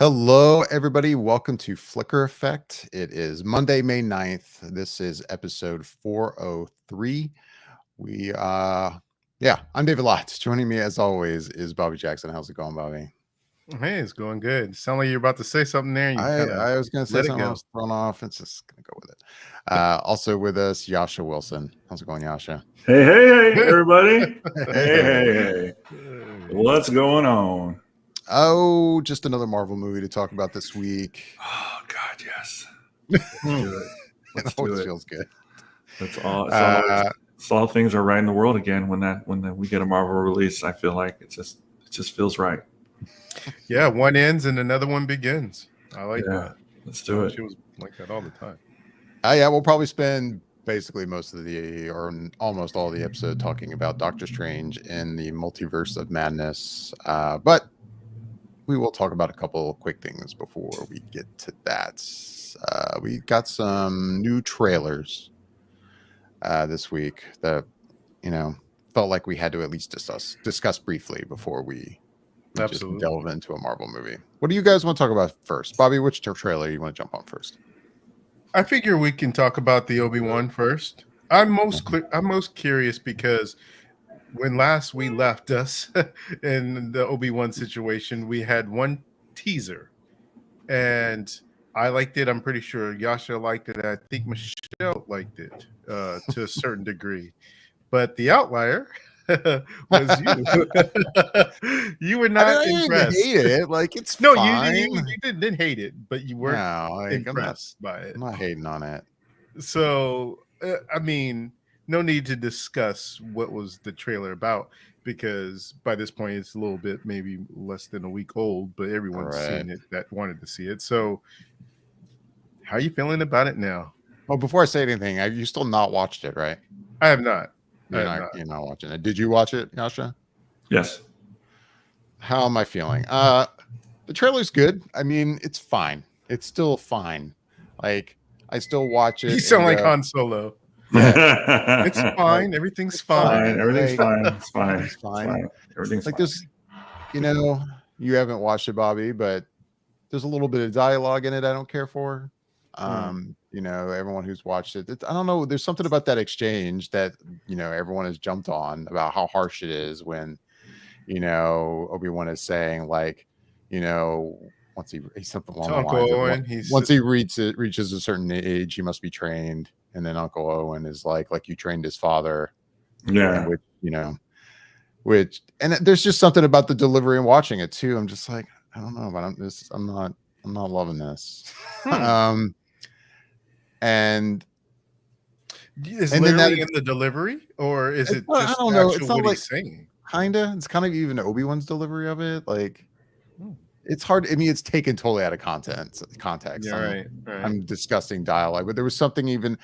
Hello, everybody. Welcome to Flicker Effect. It is Monday, May 9th. This is episode 403. I'm David Lotz. Joining me as always is Bobby Jackson. How's it going, Bobby? Hey, it's going good. Sound like you're about to say something there. And I was going to say something. I go. was thrown off. It's just going to go with it. Also with us, Yasha Wilson. How's it going, Yasha? Hey, everybody. hey. What's going on? Oh, just another Marvel movie to talk about this week. Oh, God, yes. Let's do it. It always feels good. That's all. It's all things are right in the world again when we get a Marvel release. I feel like it just feels right. Yeah, one ends and another one begins. I like that. Let's do it. She was like that all the time. Yeah, we'll probably spend basically most of the or almost all the episode talking about Doctor Strange in the Multiverse of Madness. But we will talk about a couple of quick things before we get to that. We got some new trailers this week that, felt like we had to at least discuss briefly before we just delve into a Marvel movie. What do you guys want to talk about first? Bobby, which trailer you want to jump on first? I figure we can talk about the Obi-Wan first. I'm most curious because when last we left us in the Obi-Wan situation, we had one teaser, and I liked it. I'm pretty sure Yasha liked it. I think Michelle liked it to a certain degree, but the outlier was you. You were not impressed. I didn't hate it. Like, it's no, fine. You didn't hate it, but you weren't impressed by it. I'm not hating on it. So, I mean, no need to discuss what was the trailer about, because by this point it's a little bit, maybe less than a week old, but everyone's seen it that wanted to see it. So how are you feeling about it now? Well, before I say anything, have you still not watched it, right? I have not. You're not watching it. Did you watch it, Yasha? Yes. How am I feeling? The trailer's good. I mean, it's fine. It's still fine. Like, I still watch it. You sound like Han Solo. Yeah. It's fine. Everything's fine. Everything's fine. It's fine. It's fine. Everything's like fine. There's, you haven't watched it, Bobby, but there's a little bit of dialogue in it I don't care for. Everyone who's watched it, I don't know. There's something about that exchange that, everyone has jumped on about how harsh it is when, Obi-Wan is saying, like, once he's something along the lines of, once he reaches a certain age, he must be trained. And then Uncle Owen is like you trained his father. Yeah. Which there's just something about the delivery and watching it too. I'm just like, I don't know, but I'm not loving this. And is literally in the delivery, or is it just, I don't know, it's not like saying? Kinda. It's kind of even Obi-Wan's delivery of it. Like, it's hard. I mean, it's taken totally out of context. Yeah, right. I'm discussing dialogue, but there was something even,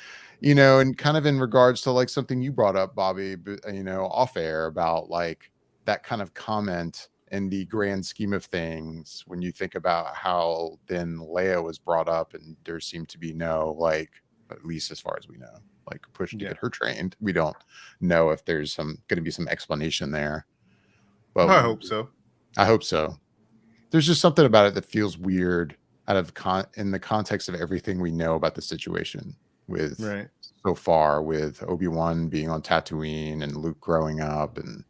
and kind of in regards to like something you brought up, Bobby, off air about like that kind of comment in the grand scheme of things when you think about how then Leia was brought up, and there seemed to be no, like, at least as far as we know, like, push to get her trained. We don't know if there's going to be some explanation there, but I hope so. There's just something about it that feels weird in the context of everything we know about the situation with so far, with Obi-Wan being on Tatooine and Luke growing up, and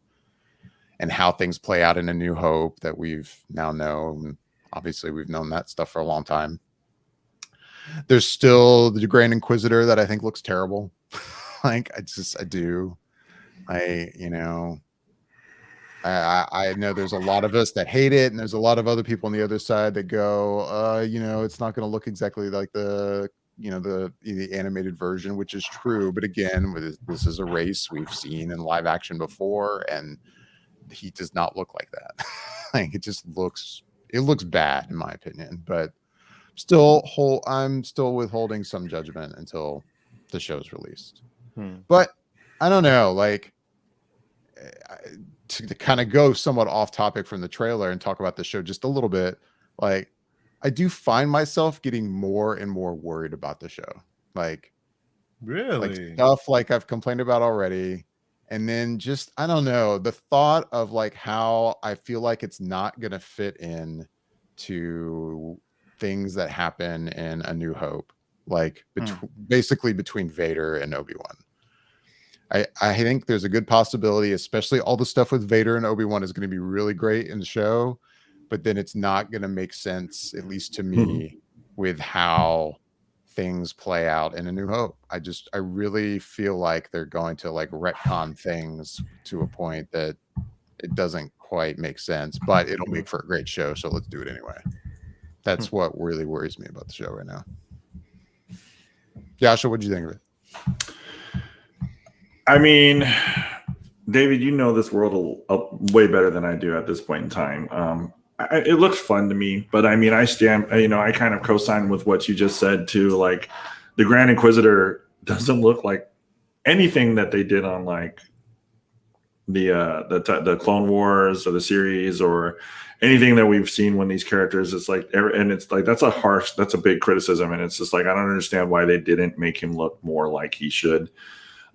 how things play out in A New Hope that we've now known. Obviously, we've known that stuff for a long time. There's still the Grand Inquisitor that I think looks terrible. Like, I do. I know there's a lot of us that hate it, and there's a lot of other people on the other side that go, it's not going to look exactly like the animated version, which is true. But again, this is a race we've seen in live action before, and he does not look like that. Like, it looks bad in my opinion, but I'm still withholding some judgment until the show's released. But I don't know, like, to kind of go somewhat off topic from the trailer and talk about the show just a little bit, like, I do find myself getting more and more worried about the show. Like, really, like stuff like I've complained about already. And then just, I don't know, the thought of like how I feel like it's not going to fit in to things that happen in A New Hope, like basically between Vader and Obi-Wan. I think there's a good possibility, especially all the stuff with Vader and Obi-Wan is going to be really great in the show, but then it's not going to make sense, at least to me, with how things play out in A New Hope. I really feel like they're going to like retcon things to a point that it doesn't quite make sense, but it'll make for a great show. So let's do it anyway. That's what really worries me about the show right now. Yasha, what do you think of it? I mean, David, you know this world way better than I do at this point in time. It looks fun to me, but I mean, I kind of co-sign with what you just said too. Like, the Grand Inquisitor doesn't look like anything that they did on like the Clone Wars or the series or anything that we've seen when these characters. It's like, and it's like that's a big criticism, and it's just like I don't understand why they didn't make him look more like he should.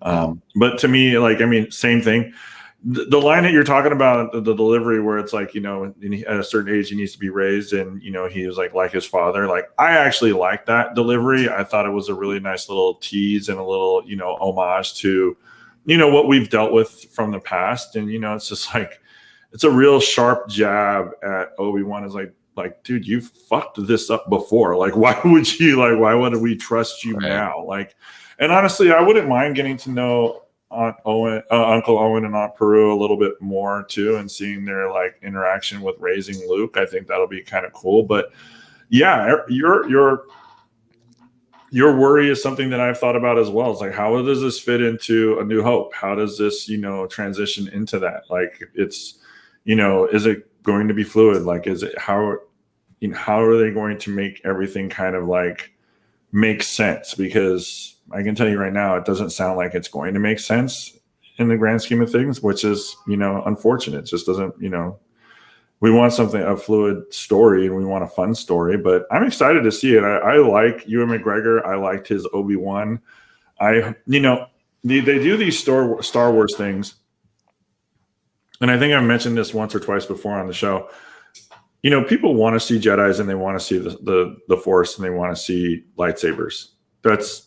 But to me, like, I mean, same thing. The line that you're talking about, the delivery where it's like, you know, at a certain age he needs to be raised, and you know, he was like his father. Like, I actually like that delivery. I thought it was a really nice little tease and a little, you know, homage to, you know, what we've dealt with from the past. And you know, it's just like, it's a real sharp jab at Obi-Wan. Is like, dude, you've fucked this up before. Like, why would we trust you now? Like, and honestly, I wouldn't mind getting to know Uncle Owen and Aunt Peru a little bit more too, and seeing their like interaction with raising Luke. I think that'll be kind of cool. But yeah, your worry is something that I've thought about as well. It's like, how does this fit into A New Hope? How does this, you know, transition into that? Like, it's, you know, is it going to be fluid? Like, is it how are they going to make everything kind of like make sense? Because I can tell you right now, it doesn't sound like it's going to make sense in the grand scheme of things, which is, you know, unfortunate. It just doesn't, you know, we want a fluid story, and we want a fun story, but I'm excited to see it. I like Ewan McGregor. I liked his Obi-Wan. You know, they do these Star Wars things. And I think I've mentioned this once or twice before on the show. You know, people want to see Jedis, and they want to see the Force, and they want to see lightsabers. That's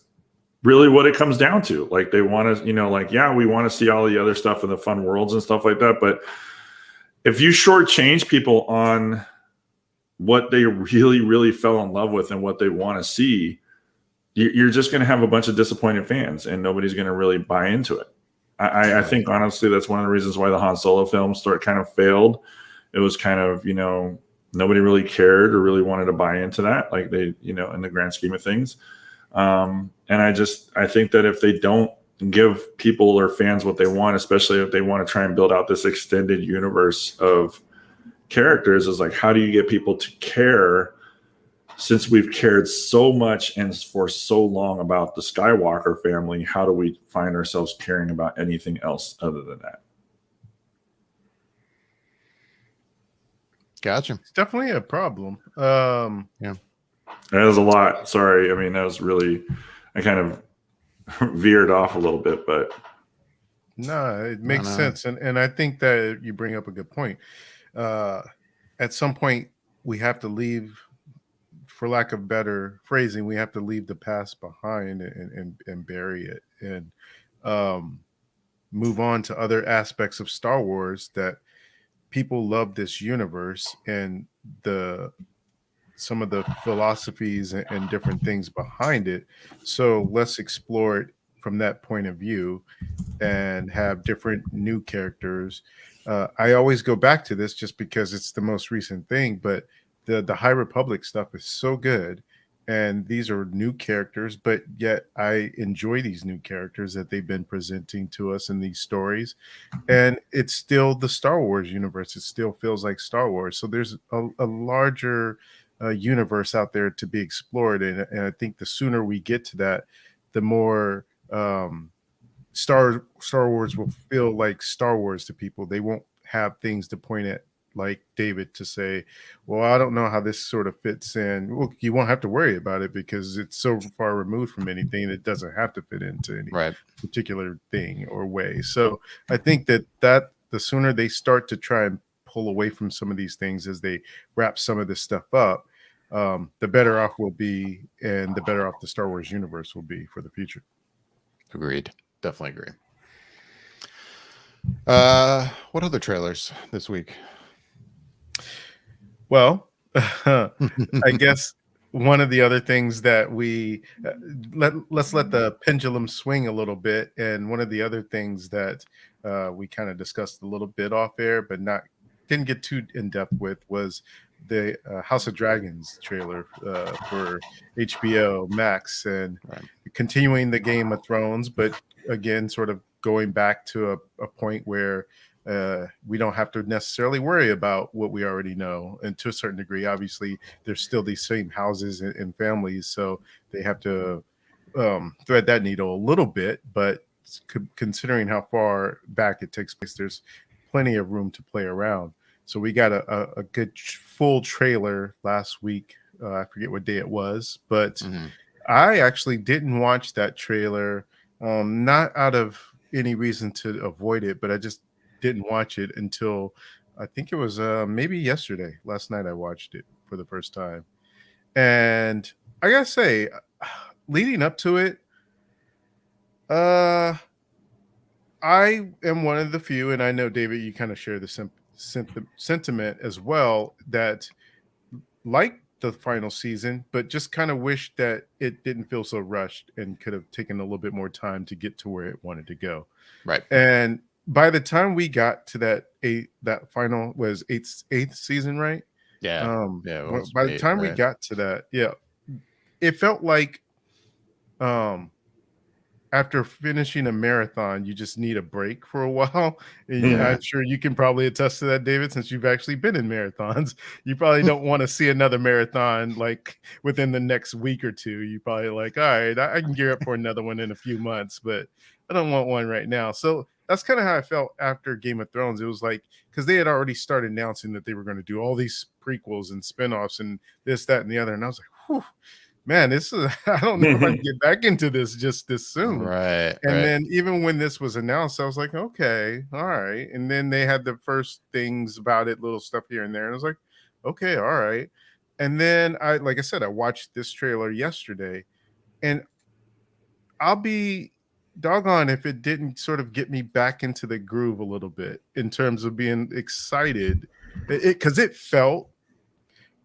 really what it comes down to. Like, they want to, you know, like, yeah, we want to see all the other stuff in the fun worlds and stuff like that. But if you shortchange people on what they really, really fell in love with and what they want to see, you're just going to have a bunch of disappointed fans, and nobody's going to really buy into it. I think, honestly, that's one of the reasons why the Han Solo films kind of failed. It was kind of, you know, nobody really cared or really wanted to buy into that, like they, you know, in the grand scheme of things. And I think that if they don't give people or fans what they want, especially if they want to try and build out this extended universe of characters, is like, how do you get people to care, since we've cared so much and for so long about the Skywalker family? How do we find ourselves caring about anything else other than that? Gotcha. It's definitely a problem. Yeah. That was a lot. Sorry. I mean, that was really, I kind of veered off a little bit, but no, it makes sense. And I think that you bring up a good point. At some point, we have to leave, for lack of better phrasing, we have to leave the past behind and bury it, and move on to other aspects of Star Wars that people love this universe and some of the philosophies and different things behind it. So let's explore it from that point of view and have different new characters. I always go back to this just because it's the most recent thing, but the High Republic stuff is so good. And these are new characters, but yet I enjoy these new characters that they've been presenting to us in these stories. And it's still the Star Wars universe. It still feels like Star Wars. So there's a larger universe out there to be explored. And I think the sooner we get to that, the more Star Wars will feel like Star Wars to people. They won't have things to point at, like David, to say, well, I don't know how this sort of fits in. Well, you won't have to worry about it because it's so far removed from anything. It doesn't have to fit into any particular thing or way. So I think that the sooner they start to try and pull away from some of these things as they wrap some of this stuff up, the better off we'll be, and the better off the Star Wars universe will be for the future. Agreed. Definitely agree. What other trailers this week? Well, I guess one of the other things that we let's let the pendulum swing a little bit, and one of the other things that we kind of discussed a little bit off air, but didn't get too in depth with, was the House of Dragons trailer for HBO Max, and continuing the Game of Thrones, but again, sort of going back to a point where we don't have to necessarily worry about what we already know. And to a certain degree, obviously, there's still these same houses and families, so they have to thread that needle a little bit. But considering how far back it takes place, there's plenty of room to play around. So we got a good full trailer last week. I forget what day it was, but I actually didn't watch that trailer, not out of any reason to avoid it, but I just didn't watch it until I think it was maybe yesterday. Last night I watched it for the first time. And I gotta say, leading up to it, I am one of the few, and I know, David, you kind of share the sentiment as well, that like the final season, but just kind of wish that it didn't feel so rushed and could have taken a little bit more time to get to where it wanted to go. Right. And by the time we got to that final was eighth season, right? Yeah. By the time we got to that, it felt like after finishing a marathon, you just need a break for a while. I'm sure you can probably attest to that, David, since you've actually been in marathons. You probably don't want to see another marathon like within the next week or two. You probably like, all right, I can gear up for another one in a few months, but I don't want one right now. So that's kind of how I felt after Game of Thrones. It was like, because they had already started announcing that they were going to do all these prequels and spinoffs and this, that, and the other. And I was like, whew, man, this is, I don't know if I can get back into this just this soon. Right. And then even when this was announced, I was like, okay, all right. And then they had the first things about it, little stuff here and there. And I was like, okay, all right. And then like I said, I watched this trailer yesterday, and I'll be doggone if it didn't sort of get me back into the groove a little bit in terms of being excited, because it felt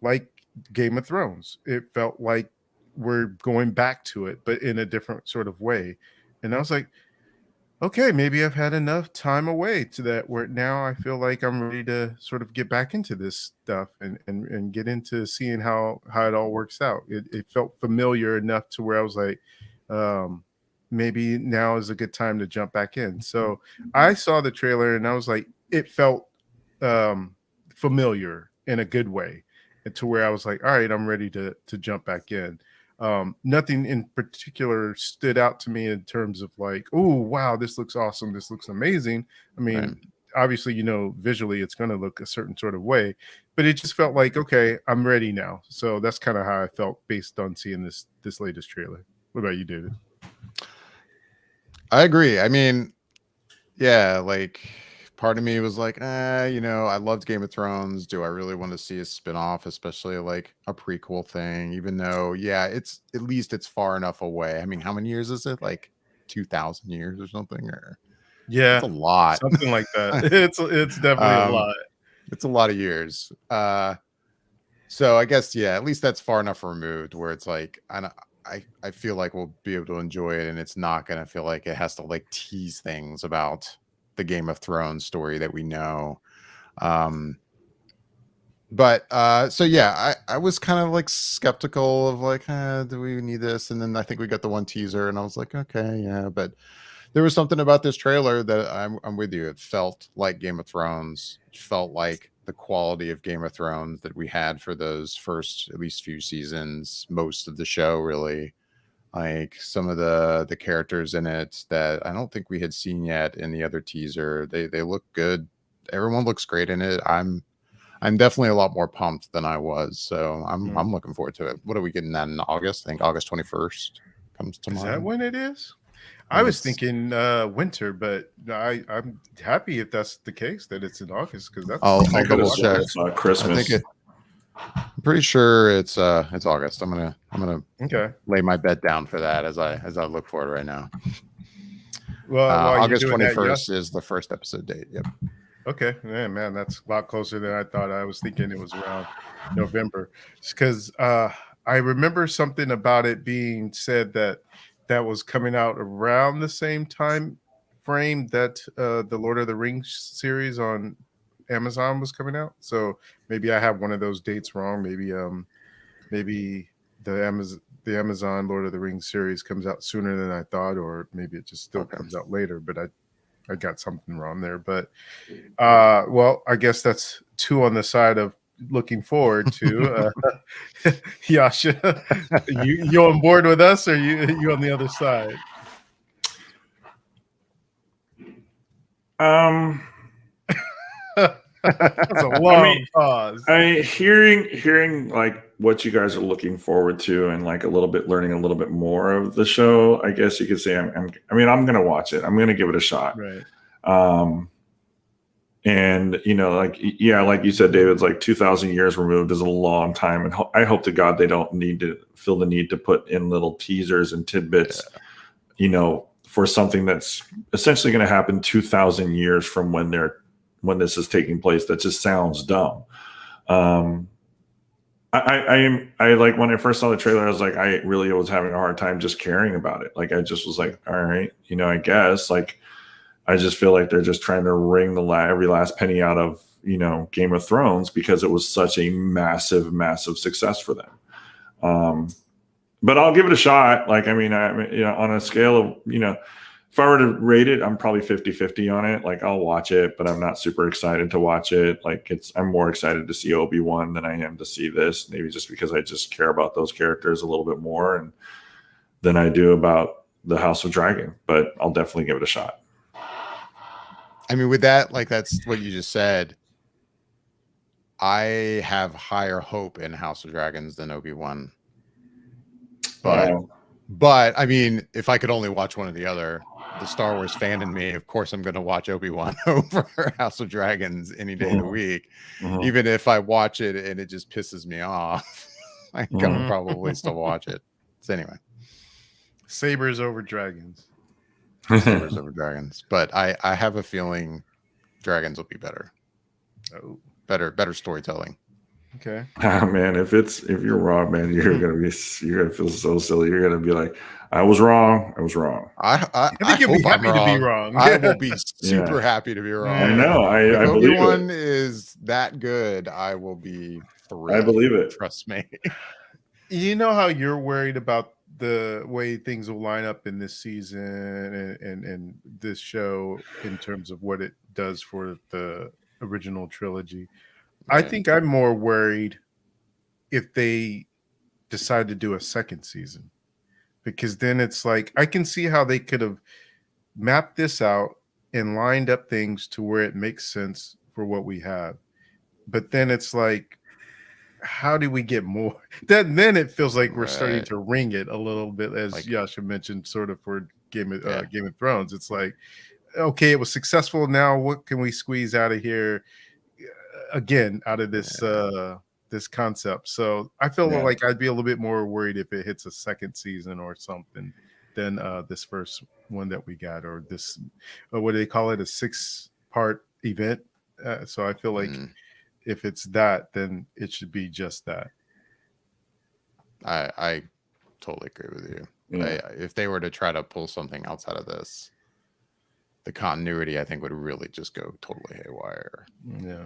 like Game of Thrones. It felt like we're going back to it, but in a different sort of way. And I was like, okay, maybe I've had enough time away to that where now I feel like I'm ready to sort of get back into this stuff and get into seeing how it all works out. It felt familiar enough to where I was like, maybe now is a good time to jump back in. So I saw the trailer and I was like, it felt familiar in a good way, to where I was like, all right, I'm ready to jump back in. Nothing in particular stood out to me in terms of like, oh, wow, this looks awesome. This looks amazing. I mean, obviously, visually it's going to look a certain sort of way, but it just felt like, okay, I'm ready now. So that's kind of how I felt based on seeing this latest trailer. What about you, David? I agree. I mean, yeah, like part of me was like, I loved Game of Thrones. Do I really want to see a spinoff, especially like a prequel thing? Even though, it's at least it's far enough away. I mean, how many years is it? Like 2,000 years or something? Or it's a lot. Something like that. It's definitely a lot. It's a lot of years. So I guess, at least that's far enough removed where it's like, I feel like we'll be able to enjoy it, and it's not going to feel like it has to like tease things about the Game of Thrones story that we know. I was kind of like skeptical of like, do we need this? And then I think we got the one teaser and I was like, okay, yeah, but there was something about this trailer that I'm with you. It felt like Game of Thrones. It felt like the quality of Game of Thrones that we had for those first at least few seasons, most of the show, really. Like some of the characters in it that I don't think we had seen yet in the other teaser. They look good. Everyone looks great in it. I'm definitely a lot more pumped than I was. So I'm looking forward to it. What are we getting that in August? I think August 21st comes to mind. Is that when it is? I was thinking winter, but I'm happy if that's the case that it's in August because that's. I'll I could double have sworn check. it's I Christmas. think I'm pretty sure it's August. I'm gonna Okay. lay my bet down for that as I look for it right now. Well, while you're August doing that, 21st is the first episode date. Yep. okay, man, that's a lot closer than I thought. I was thinking it was around November, because I remember something about it being said that was coming out around the same time frame that the Lord of the Rings series on Amazon was coming out. So maybe I have one of those dates wrong. Maybe the Amazon Lord of the Rings series comes out sooner than I thought, or maybe it just still comes out later. But I got something wrong there. But well, I guess that's 2 on the side of looking forward to. Yasha, you on board with us, or you on the other side? That's a long pause. Hearing like what you guys are looking forward to and like learning a little bit more of the show. I guess you could say I'm gonna watch it. I'm gonna give it a shot. Right. And like you said, David's like 2,000 years removed is a long time, and I hope to God they don't need to feel the need to put in little teasers and tidbits, for something that's essentially going to happen 2,000 years from when this is taking place. That just sounds dumb. I like when I first saw the trailer, I was like, I really was having a hard time just caring about it. Like I just was like, all right, I guess like. I just feel like they're just trying to wring every last penny out of, Game of Thrones because it was such a massive, massive success for them. But I'll give it a shot. Like, on a scale of, if I were to rate it, I'm probably 50-50 on it. Like I'll watch it, but I'm not super excited to watch it. Like I'm more excited to see Obi-Wan than I am to see this, maybe just because I just care about those characters a little bit more than I do about the House of Dragon, but I'll definitely give it a shot. I mean, with that, like that's what you just said. I have higher hope in House of Dragons than Obi-Wan. But I mean, if I could only watch one or the other, the Star Wars fan in me, of course, I'm going to watch Obi-Wan over House of Dragons any day of the week. Even if I watch it and it just pisses me off, I can probably still watch it. So anyway, sabers over dragons. Sabers over dragons, but I have a feeling dragons will be better. Oh, better storytelling. Okay. Man, if you're wrong, man, you're gonna feel so silly. You're gonna be like, I was wrong. I think you'll be happy to be wrong. I will be super happy to be wrong. I know. I believe it. Obi-Wan is that good. I will be thrilled. I believe it. Trust me. You know how you're worried about the way things will line up in this season and this show in terms of what it does for the original trilogy. Right. I think I'm more worried if they decide to do a second season, because then it's like I can see how they could have mapped this out and lined up things to where it makes sense for what we have. But then it's like, how do we get more? Then it feels like we're starting to wring it a little bit, as like, Yasha mentioned, sort of for Game of Thrones. It's like, okay, it was successful. Now what can we squeeze out of here again, out of this this concept? So I feel like I'd be a little bit more worried if it hits a second season or something than this first one that we got, or this what do they call it, a 6-part event. So I feel like if it's that, then it should be just that. I totally agree with you. If they were to try to pull something outside of this, the continuity, I think, would really just go totally haywire. Yeah.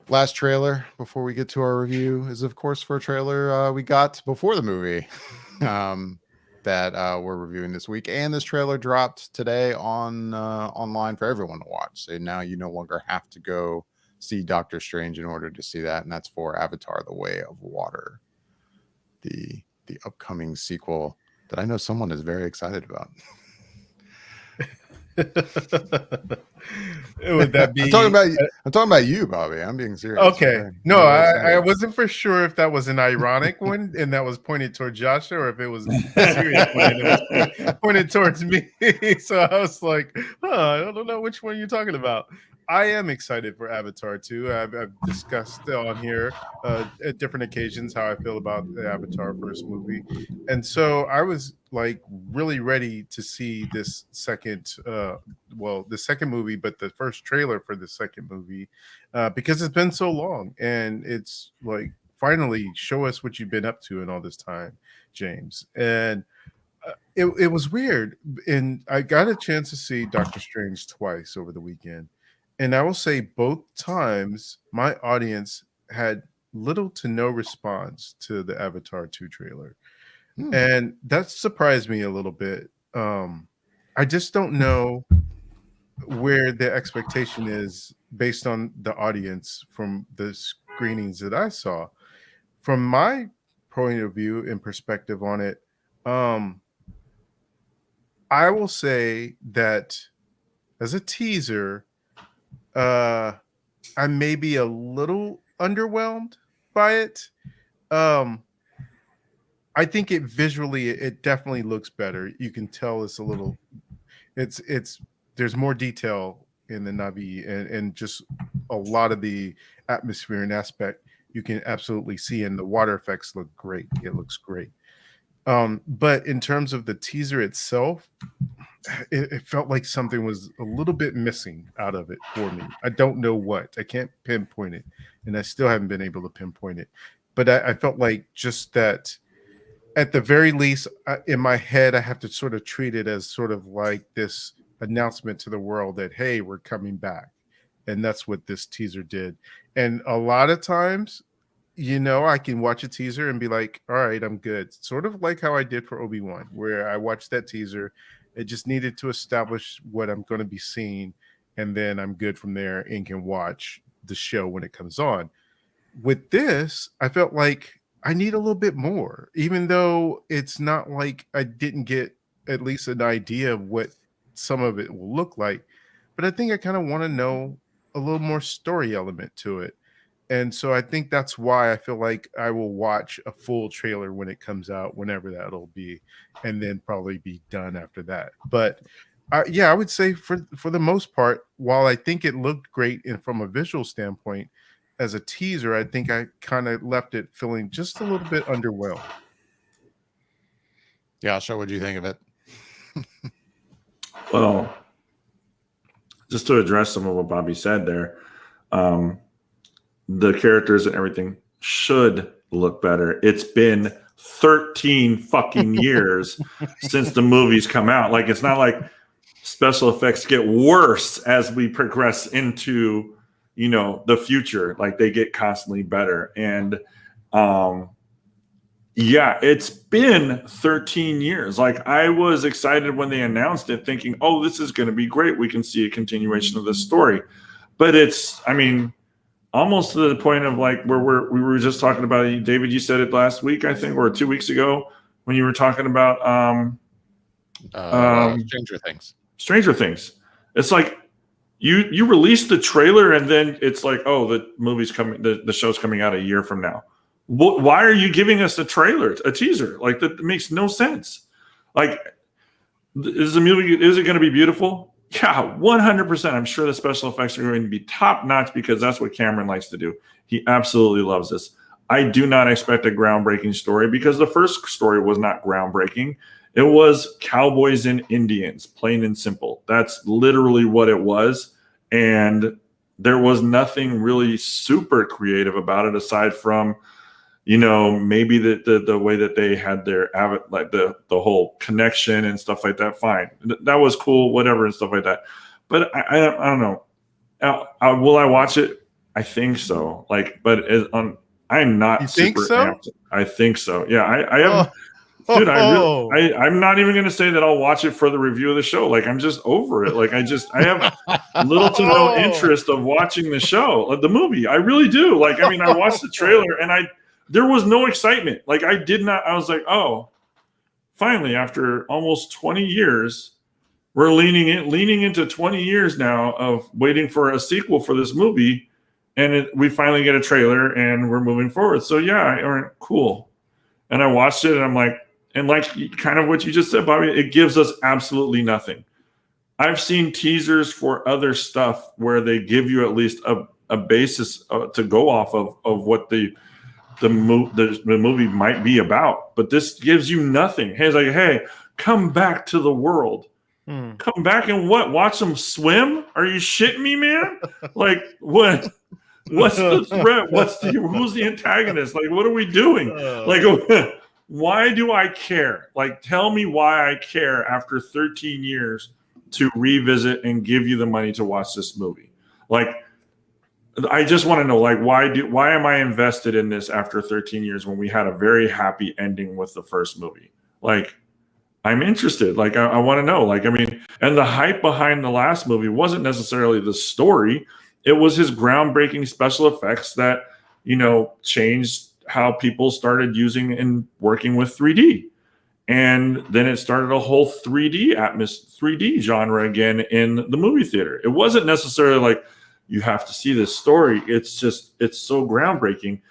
Last trailer before we get to our review is, of course, for a trailer we got before the movie that we're reviewing this week, and this trailer dropped today on online for everyone to watch. So now you no longer have to go see Doctor Strange in order to see that, and that's for Avatar: The Way of Water, the upcoming sequel that I know someone is very excited about. Would that be? I'm talking about you, Bobby. I'm being serious. Okay. No, You're very I serious. wasn't for sure if that was an ironic one and that was pointed toward Joshua, or if it was a serious one and it was pointed towards me. So I was like, I don't know which one you're talking about. I am excited for Avatar 2. I've discussed on here at different occasions how I feel about the Avatar first movie. And so I was like really ready to see this second, the second movie, but the first trailer for the second movie, because it's been so long, and it's like, finally show us what you've been up to in all this time, James. And it was weird. And I got a chance to see Doctor Strange twice over the weekend. And I will say both times my audience had little to no response to the Avatar 2 trailer. And that surprised me a little bit. I just don't know where the expectation is based on the audience from the screenings that I saw. From my point of view and perspective on it, I will say that as a teaser, I may be a little underwhelmed by it. I think it visually, it definitely looks better. You can tell it's a little, it's there's more detail in the Navi, and just a lot of the atmosphere and aspect you can absolutely see, and the water effects look great. It looks great. But in terms of the teaser itself, it felt like something was a little bit missing out of it for me. I don't know what. I can't pinpoint it, and I still haven't been able to pinpoint it. But I felt like just that, at the very least, in my head, I have to sort of treat it as sort of like this announcement to the world that, hey, we're coming back. And that's what this teaser did. And a lot of times, I can watch a teaser and be like, all right, I'm good. Sort of like how I did for Obi-Wan, where I watched that teaser. It just needed to establish what I'm going to be seeing, and then I'm good from there and can watch the show when it comes on. With this, I felt like I need a little bit more, even though it's not like I didn't get at least an idea of what some of it will look like. But I think I kind of want to know a little more story element to it. And so I think that's why I feel like I will watch a full trailer when it comes out, whenever that'll be, and then probably be done after that. But I would say for the most part, while I think it looked great and from a visual standpoint, as a teaser, I think I kind of left it feeling just a little bit underwhelmed. Yeah, so what do you think of it? Well, just to address some of what Bobby said there, the characters and everything should look better. It's been 13 fucking years since the movies come out. Like, it's not like special effects get worse as we progress into, the future. Like, they get constantly better. And it's been 13 years. Like, I was excited when they announced it, thinking, oh, this is going to be great. We can see a continuation of this story. But it's, almost to the point of like where we were just talking about it. David, you said it last week, I think, or 2 weeks ago, when you were talking about Stranger Things. It's like you released the trailer, and then it's like, oh, the movie's coming, the show's coming out a year from now. Why are you giving us a teaser? Like, that makes no sense. Like, is it going to be beautiful? Yeah, 100%. I'm sure the special effects are going to be top notch, because that's what Cameron likes to do. He absolutely loves this. I do not expect a groundbreaking story, because the first story was not groundbreaking. It was cowboys and Indians, plain and simple. That's literally what it was. And there was nothing really super creative about it, aside from, maybe the way that they had their like the whole connection and stuff like that. Fine, that was cool, whatever, and stuff like that. But I don't know. Will I watch it? I think so. Like, but I'm not. You think super so? amped. I think so. Yeah, I have. Dude, I'm not even going to say that I'll watch it for the review of the show. Like, I'm just over it. Like, I have little to no interest of watching the show, the movie. I really do. Like, I watched the trailer, and there was no excitement. Like, I was like, oh, finally, after almost 20 years, we're leaning into 20 years now of waiting for a sequel for this movie, and we finally get a trailer and we're moving forward. So yeah, all right, cool. And I watched it and I'm like, and like kind of what you just said, Bobby, it gives us absolutely nothing. I've seen teasers for other stuff where they give you at least a basis to go off of what the movie might be about, but this gives you nothing. Hey, it's like, hey, come back to the world. Come back and what? Watch them swim? Are you shitting me, man? Like what? What's the threat? Who's the antagonist? Like, what are we doing? Like, why do I care? Like, tell me why I care after 13 years to revisit and give you the money to watch this movie. Like, I just want to know, like, why am I invested in this after 13 years when we had a very happy ending with the first movie? Like, I'm interested. Like, I want to know. Like, I mean, and the hype behind the last movie wasn't necessarily the story. It was his groundbreaking special effects that, you know, changed how people started using and working with 3D. And then it started a whole 3D genre again in the movie theater. It wasn't necessarily like, you have to see this story. It's just, it's so groundbreaking.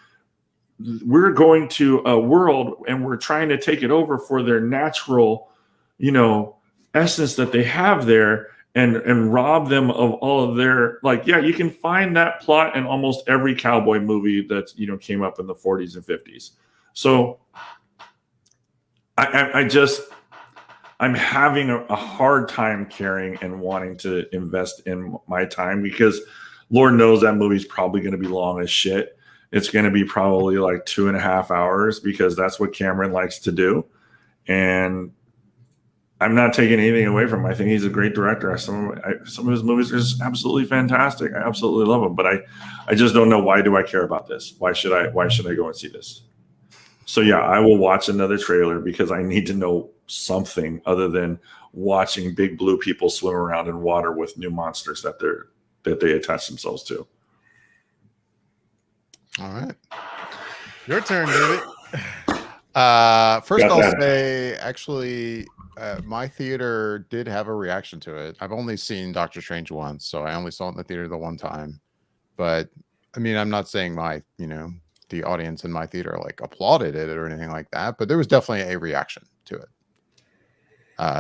We're going to a world and we're trying to take it over for their natural, you know, essence that they have there and rob them of all of their, like, yeah, you can find that plot in almost every cowboy movie that, you know, came up in the 40s and 50s. So I'm having a hard time caring and wanting to invest in my time because Lord knows that movie's probably going to be long as shit. It's going to be probably like 2.5 hours because that's what Cameron likes to do. And I'm not taking anything away from him. I think he's a great director. Some of his movies are just absolutely fantastic. I absolutely love them, but I just don't know, why do I care about this? Why should I go and see this? So yeah, I will watch another trailer because I need to know something other than watching big blue people swim around in water with new monsters that they attach themselves to. All right. Your turn, David. First I'll say, actually, my theater did have a reaction to it. I've only seen Doctor Strange once, so I only saw it in the theater the one time. But I mean, I'm not saying the audience in my theater like applauded it or anything like that, but there was definitely a reaction to it.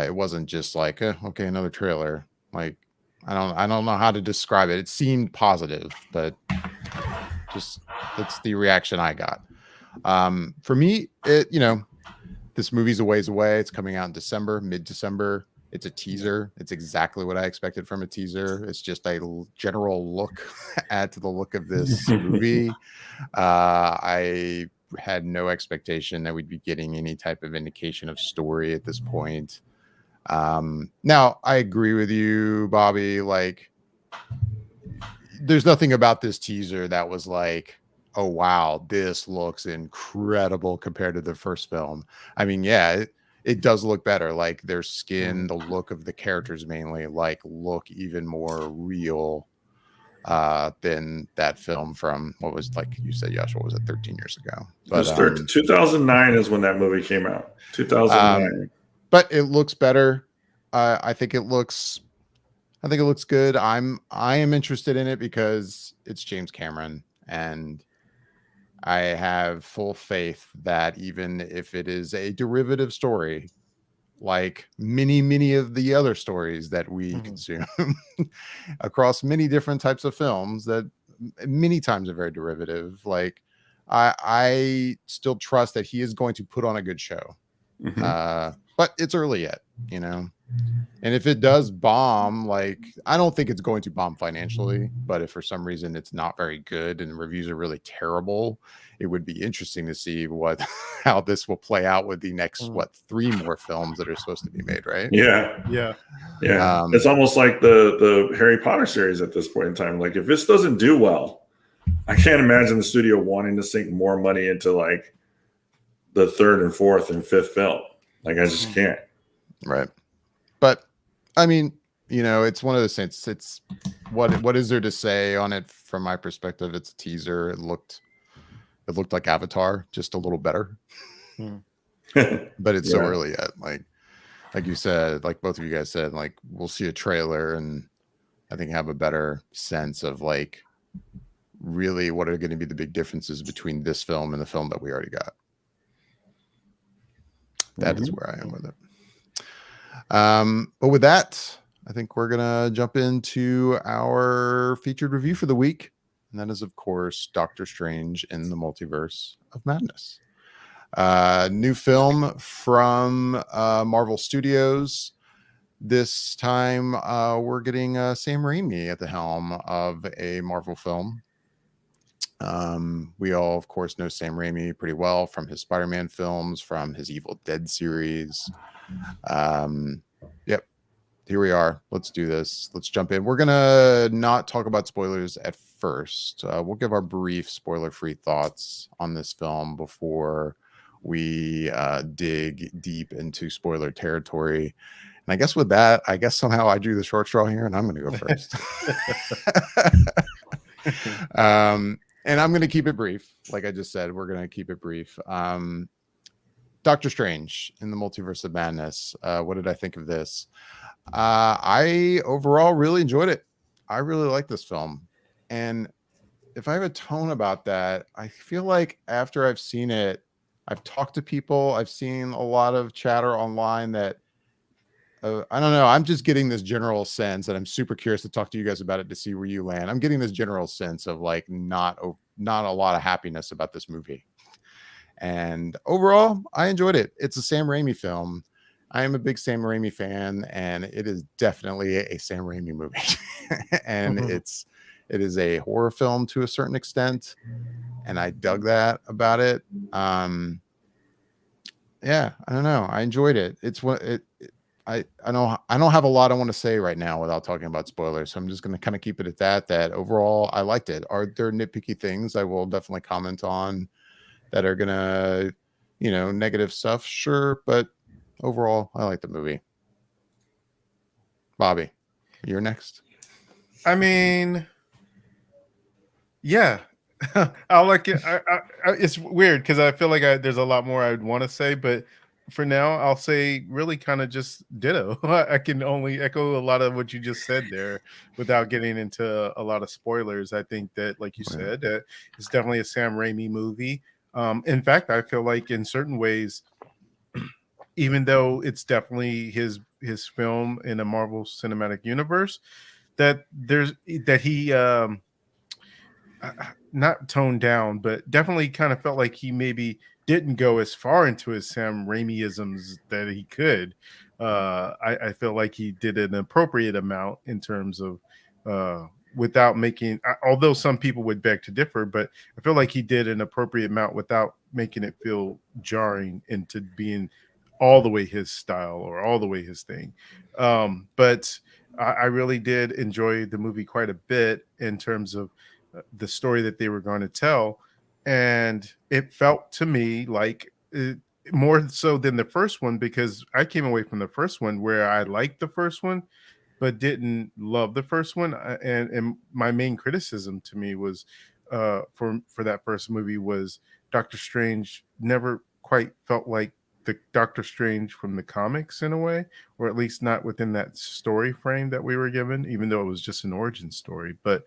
It wasn't just like, okay, another trailer. Like, I don't know how to describe it. It seemed positive, but just that's the reaction I got. For me, this movie's a ways away. It's coming out in December, mid-December. It's a teaser. It's exactly what I expected from a teaser. It's just a general look at the look of this movie. I had no expectation that we'd be getting any type of indication of story at this point. Now, I agree with you, Bobby. Like, there's nothing about this teaser that was like, oh, wow, this looks incredible compared to the first film. I mean, yeah, it does look better. Like, their skin, the look of the characters mainly, like, look even more real than that film from, what was, like you said, Josh, what was it, 13 years ago? But 2009 is when that movie came out. 2009. But it looks better. I think it looks good. I am interested in it because it's James Cameron, and I have full faith that even if it is a derivative story, like many of the other stories that we consume across many different types of films that many times are very derivative, like I still trust that he is going to put on a good show. But it's early yet, and if it does bomb, like, I don't think it's going to bomb financially, but if for some reason it's not very good and reviews are really terrible, it would be interesting to see how this will play out with the next 3 more films that are supposed to be made, right? Yeah. It's almost like the Harry Potter series at this point in time. Like, if this doesn't do well, I can't imagine the studio wanting to sink more money into like the 3rd and 4th and 5th film. Like, I just can't. Right. But I mean, it's one of those things. It's what is there to say on it from my perspective? It's a teaser. It looked like Avatar, just a little better. But it's so early yet. Like, like you said, like both of you guys said, like we'll see a trailer and I think have a better sense of like really what are going to be the big differences between this film and the film that we already got. That is where I am with it. But with that, I think we're gonna jump into our featured review for the week, and that is, of course, Doctor Strange in the Multiverse of Madness. New film from Marvel Studios. This time, we're getting Sam Raimi at the helm of a Marvel film. We all, of course, know Sam Raimi pretty well from his Spider-Man films, from his Evil Dead series. Yep, here we are. Let's do this. Let's jump in. We're gonna not talk about spoilers at first. We'll give our brief spoiler-free thoughts on this film before we dig deep into spoiler territory. And I guess with that, I guess somehow I drew the short straw here, and I'm going to go first. And I'm going to keep it brief. Like I just said, we're going to keep it brief. Doctor Strange in the Multiverse of Madness. What did I think of this? I overall really enjoyed it. I really like this film. And if I have a tone about that, I feel like after I've seen it, I've talked to people, I've seen a lot of chatter online that I don't know. I'm just getting this general sense, and I'm super curious to talk to you guys about it to see where you land. I'm getting this general sense of like not a lot of happiness about this movie. And overall, I enjoyed it. It's a Sam Raimi film. I am a big Sam Raimi fan, and it is definitely a Sam Raimi movie. And it is a horror film to a certain extent, and I dug that about it. Yeah, I don't know. I enjoyed it. It's what it I don't have a lot I want to say right now without talking about spoilers. So I'm just going to kind of keep it at that. That overall, I liked it. Are there nitpicky things I will definitely comment on that are gonna, negative stuff? Sure, but overall, I like the movie. Bobby, you're next. I mean, yeah, I like it. It's weird because I feel like there's a lot more I'd want to say, but for now, I'll say really kind of just ditto. I can only echo a lot of what you just said there without getting into a lot of spoilers. I think that, like you said, it's definitely a Sam Raimi movie. In fact, I feel like in certain ways, even though it's definitely his film in a Marvel Cinematic Universe, that he not toned down, but definitely kind of felt like he maybe didn't go as far into his Sam Raimi-isms that he could. I feel like he did an appropriate amount in terms of without making, although some people would beg to differ, but I feel like he did an appropriate amount without making it feel jarring into being all the way his style or all the way his thing. But I really did enjoy the movie quite a bit in terms of the story that they were going to tell. And it felt to me like more so than the first one, because I came away from the first one where I liked the first one, but didn't love the first one. And my main criticism to me was for that first movie was Doctor Strange never quite felt like the Doctor Strange from the comics in a way, or at least not within that story frame that we were given, even though it was just an origin story. But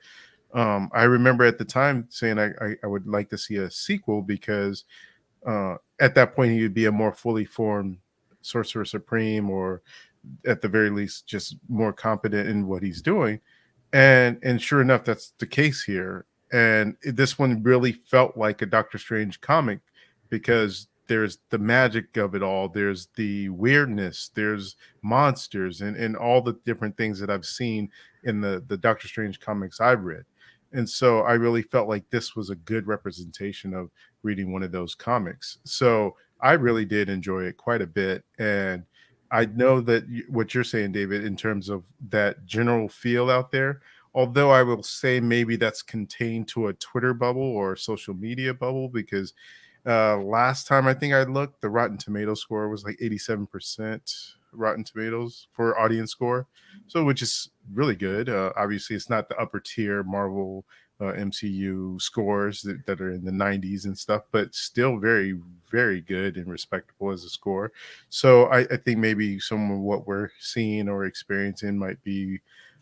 I remember at the time saying I would like to see a sequel because at that point he would be a more fully formed Sorcerer Supreme, or at the very least just more competent in what he's doing. And sure enough, that's the case here. And this one really felt like a Doctor Strange comic because there's the magic of it all. There's the weirdness. There's monsters and all the different things that I've seen in the Doctor Strange comics I've read. And so I really felt like this was a good representation of reading one of those comics. So I really did enjoy it quite a bit. And I know that what you're saying, David, in terms of that general feel out there, although I will say maybe that's contained to a Twitter bubble or social media bubble, because last time I think I looked, the Rotten Tomato score was like 87% Rotten Tomatoes for audience score, so which is really good. Obviously, it's not the upper tier Marvel MCU scores that are in the 90s and stuff, but still very, very good and respectable as a score. So I think maybe some of what we're seeing or experiencing might be,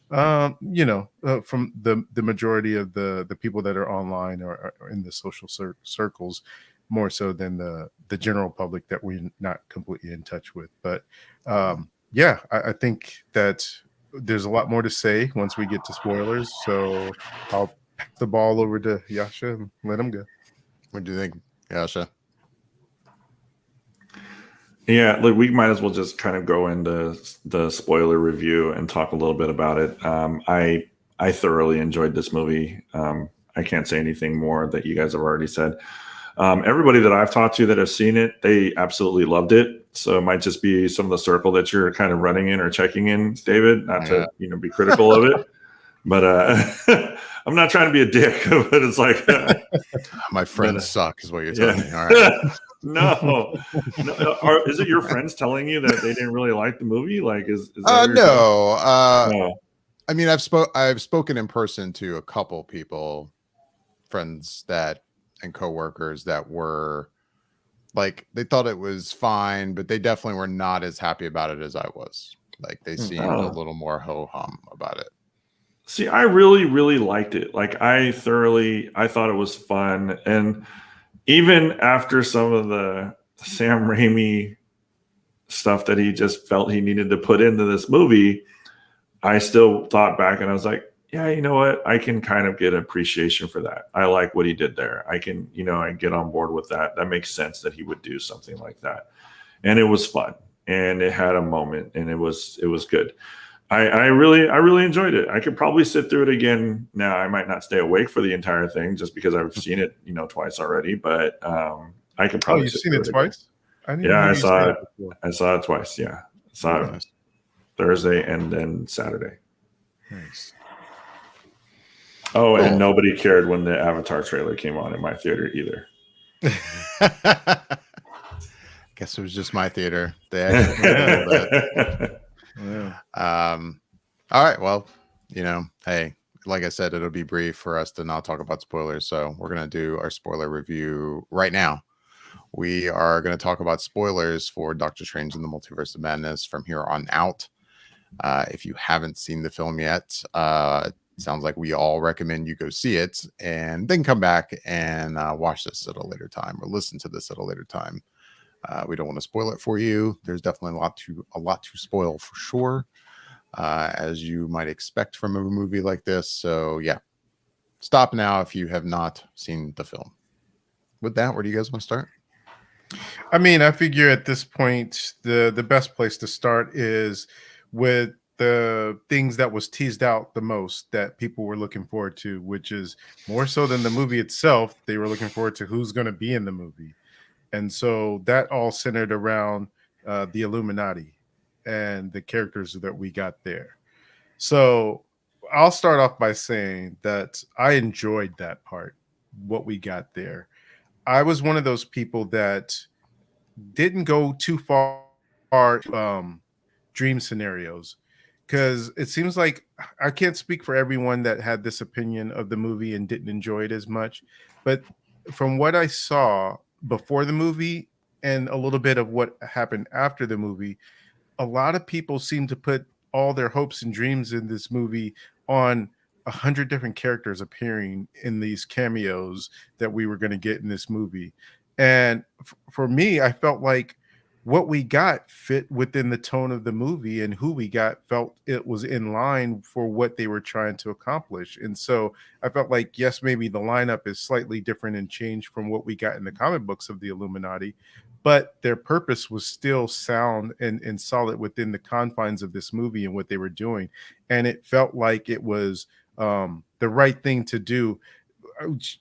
from the majority of the people that are online or in the social circles, more so than the general public that we're not completely in touch with. But I think that there's a lot more to say once we get to spoilers. So I'll pass the ball over to Yasha and let him go. What do you think, Yasha? Yeah, look, we might as well just kind of go into the spoiler review and talk a little bit about it. I thoroughly enjoyed this movie. I can't say anything more that you guys have already said. Everybody that I've talked to that have seen it, they absolutely loved it. So it might just be some of the circle that you're kind of running in or checking in, David, not to be critical of it. But I'm not trying to be a dick, but it's like my friends suck is what you're telling me. All right. No. Is it your friends telling you that they didn't really like the movie? Like, is that no. I mean, I've spoken in person to a couple people, friends and coworkers that were like, they thought it was fine, but they definitely were not as happy about it as I was. Like, they seemed a little more ho-hum about it. See, I really, really liked it. Like, I thought it was fun. And even after some of the Sam Raimi stuff that he just felt he needed to put into this movie, I still thought back and I was like, yeah, you know what? I can kind of get appreciation for that. I like what he did there. I can, I get on board with that. That makes sense that he would do something like that. And it was fun and it had a moment and it was good. I really enjoyed it. I could probably sit through it again. Now I might not stay awake for the entire thing just because I've seen it, twice already, but I could probably. Oh, you've seen it twice? I saw it twice. Yeah. I saw it Thursday and then Saturday. Nice. Oh, and nobody cared when the Avatar trailer came on in my theater either. Guess it was just my theater. They actually a little bit. Yeah. All right. Well, hey, like I said, it'll be brief for us to not talk about spoilers. So we're going to do our spoiler review right now. We are going to talk about spoilers for Doctor Strange in the Multiverse of Madness from here on out. If you haven't seen the film yet, it sounds like we all recommend you go see it and then come back and watch this at a later time or listen to this at a later time. We don't want to spoil it for you. There's definitely a lot to spoil for sure, as you might expect from a movie like this. So yeah, stop now if you have not seen the film. With that, where do you guys want to start? I mean, I figure at this point, the best place to start is with the things that was teased out the most that people were looking forward to, which is more so than the movie itself. They were looking forward to who's going to be in the movie. And so that all centered around the Illuminati and the characters that we got there. So I'll start off by saying that I enjoyed that part, what we got there. I was one of those people that didn't go too far dream scenarios, because it seems like I can't speak for everyone that had this opinion of the movie and didn't enjoy it as much. But from what I saw before the movie and a little bit of what happened after the movie, a lot of people seem to put all their hopes and dreams in this movie on 100 different characters appearing in these cameos that we were going to get in this movie. And for me, I felt like what we got fit within the tone of the movie, and who we got felt it was in line for what they were trying to accomplish. And so I felt like, yes, maybe the lineup is slightly different and changed from what we got in the comic books of the Illuminati, but their purpose was still sound and solid within the confines of this movie and what they were doing. And it felt like it was the right thing to do.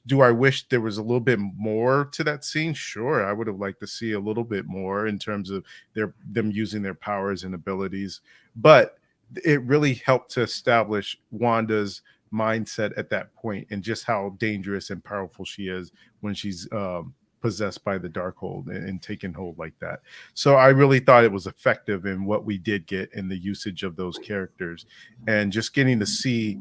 Do I wish there was a little bit more to that scene? Sure, I would have liked to see a little bit more in terms of them using their powers and abilities, but it really helped to establish Wanda's mindset at that point and just how dangerous and powerful she is when she's possessed by the Darkhold and taken hold like that. So I really thought it was effective in what we did get in the usage of those characters, and just getting to see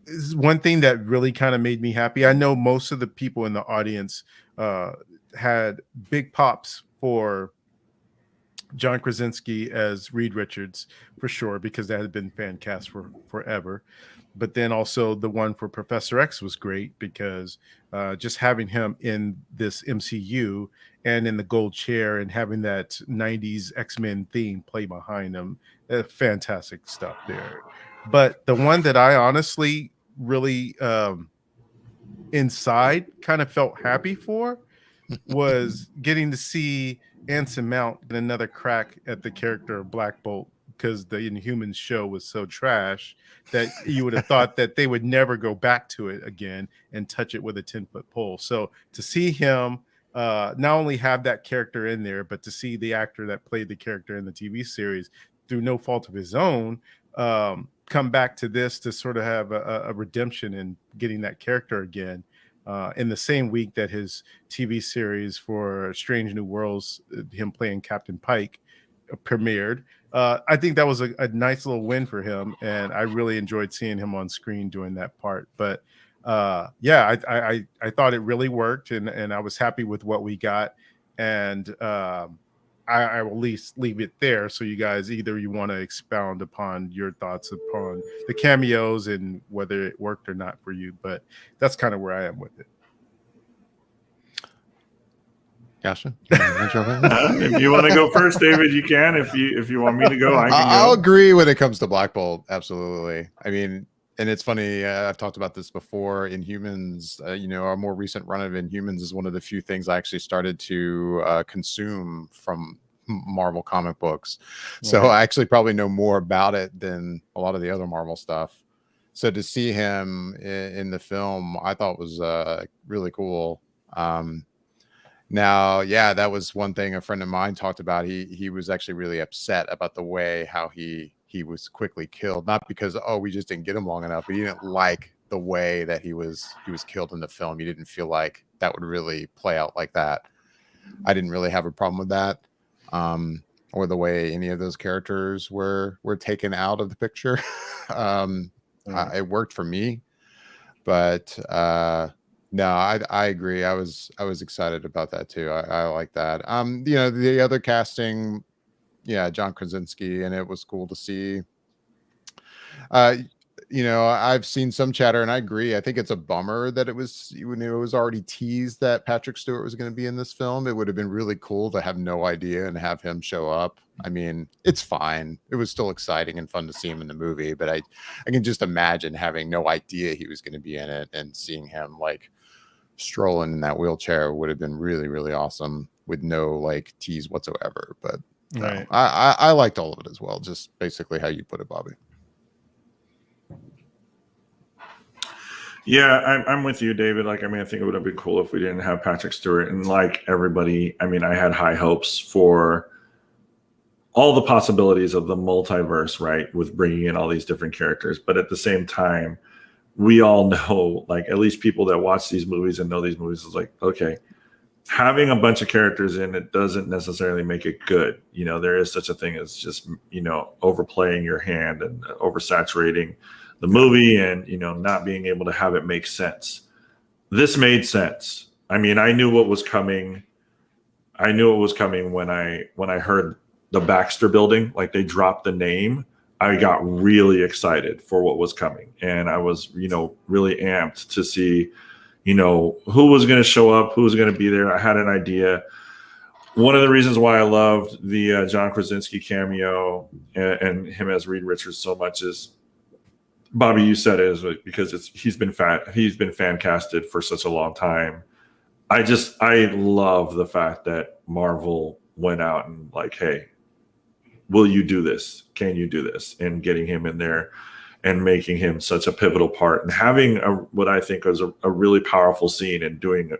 is one thing that really kind of made me happy. I know most of the people in the audience had big pops for John Krasinski as Reed Richards for sure, because that had been fan cast for forever. But then also the one for Professor X was great because just having him in this MCU and in the gold chair and having that 90s X-Men theme play behind him, fantastic stuff there. But the one that I honestly really inside kind of felt happy for was getting to see Anson Mount get another crack at the character of Black Bolt, because the Inhumans show was so trash that you would have thought that they would never go back to it again and touch it with a 10-foot pole. So to see him not only have that character in there, but to see the actor that played the character in the TV series through no fault of his own come back to this to sort of have a redemption in getting that character again. In the same week that his TV series for Strange New Worlds, him playing Captain Pike, premiered. I think that was a nice little win for him, and I really enjoyed seeing him on screen doing that part. But yeah, I thought it really worked, and I was happy with what we got. And I will at least leave it there. So you guys, either you want to expound upon your thoughts upon the cameos and whether it worked or not for you, but that's kind of where I am with it. Gotcha. If you want to go first, David, you can. If you want me to go, I can go. I'll agree when it comes to Black Bolt. Absolutely. I mean, and it's funny. I've talked about this before. Inhumans, our more recent run of Inhumans is one of the few things I actually started to consume from Marvel comic books. So I actually probably know more about it than a lot of the other Marvel stuff. So to see him in the film, I thought was really cool. Now, yeah, that was one thing a friend of mine talked about. He was actually really upset about the way how he was quickly killed, not because we just didn't get him long enough, but he didn't like the way that he was killed in the film. He didn't feel like that would really play out like that. I didn't really have a problem with that, or the way any of those characters were taken out of the picture. It worked for me, but no, I agree. I was excited about that too. I like that. The other casting, yeah, John Krasinski, and it was cool to see. I've seen some chatter, and I agree. I think it's a bummer that it was already teased that Patrick Stewart was going to be in this film. It would have been really cool to have no idea and have him show up. I mean, it's fine. It was still exciting and fun to see him in the movie, but I can just imagine having no idea he was going to be in it and seeing him like strolling in that wheelchair would have been really, really awesome with no like tease whatsoever. But right. I liked all of it as well. Just basically how you put it, Bobby. Yeah, I'm with you, David. Like, I mean, I think it would have been cool if we didn't have Patrick Stewart. And like everybody, I mean, I had high hopes for all the possibilities of the multiverse, right? With bringing in all these different characters. But at the same time, we all know, like, at least people that watch these movies and know these movies is like, okay, having a bunch of characters in it doesn't necessarily make it good. There is such a thing as just, overplaying your hand and oversaturating the movie and, not being able to have it make sense. This made sense. I mean, I knew what was coming. I knew it was coming when I heard the Baxter Building, like they dropped the name. I got really excited for what was coming. And I was, really amped to see, who was going to show up, who was going to be there. I had an idea. One of the reasons why I loved the John Krasinski cameo and him as Reed Richards so much is, Bobby, you said it, is because he's been fan casted for such a long time. I love the fact that Marvel went out and like, hey, will you do this? Can you do this? And getting him in there and making him such a pivotal part and having what I think was a really powerful scene and doing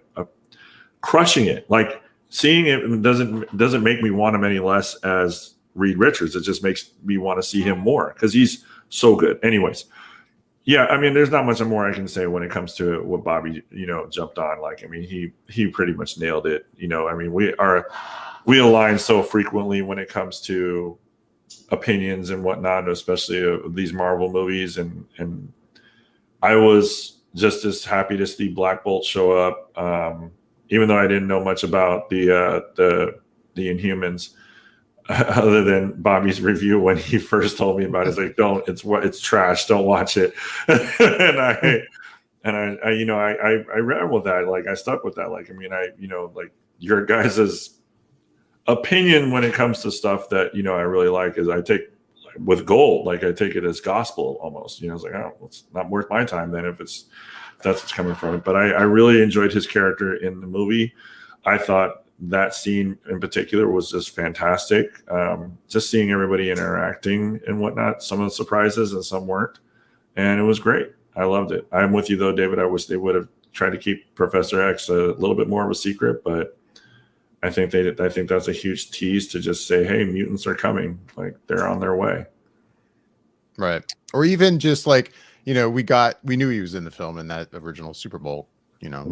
crushing it. Like seeing it doesn't make me want him any less as Reed Richards. It just makes me want to see him more because he's so good. Anyways, yeah, I mean, there's not much more I can say when it comes to what Bobby, jumped on. Like, I mean, he pretty much nailed it. I mean, we align so frequently when it comes to opinions and whatnot, especially these Marvel movies. And I was just as happy to see Black Bolt show up, even though I didn't know much about the Inhumans, other than Bobby's review when he first told me about it. It's like, it's trash, don't watch it. and I ran with that. Like, I stuck with that. Like, I mean, like, your guys's opinion when it comes to stuff that I really like is I take with gold, like I take it as gospel almost. It's like, oh, it's not worth my time then if that's what's coming from it. But I really enjoyed his character in the movie. I thought that scene in particular was just fantastic. Just seeing everybody interacting and whatnot, some of the surprises and some weren't, and it was great. I loved it. I'm with you though, David. I wish they would have tried to keep Professor X a little bit more of a secret, but I think that's a huge tease to just say, hey, mutants are coming. Like, they're on their way. Right. Or even just like, we knew he was in the film in that original Super Bowl,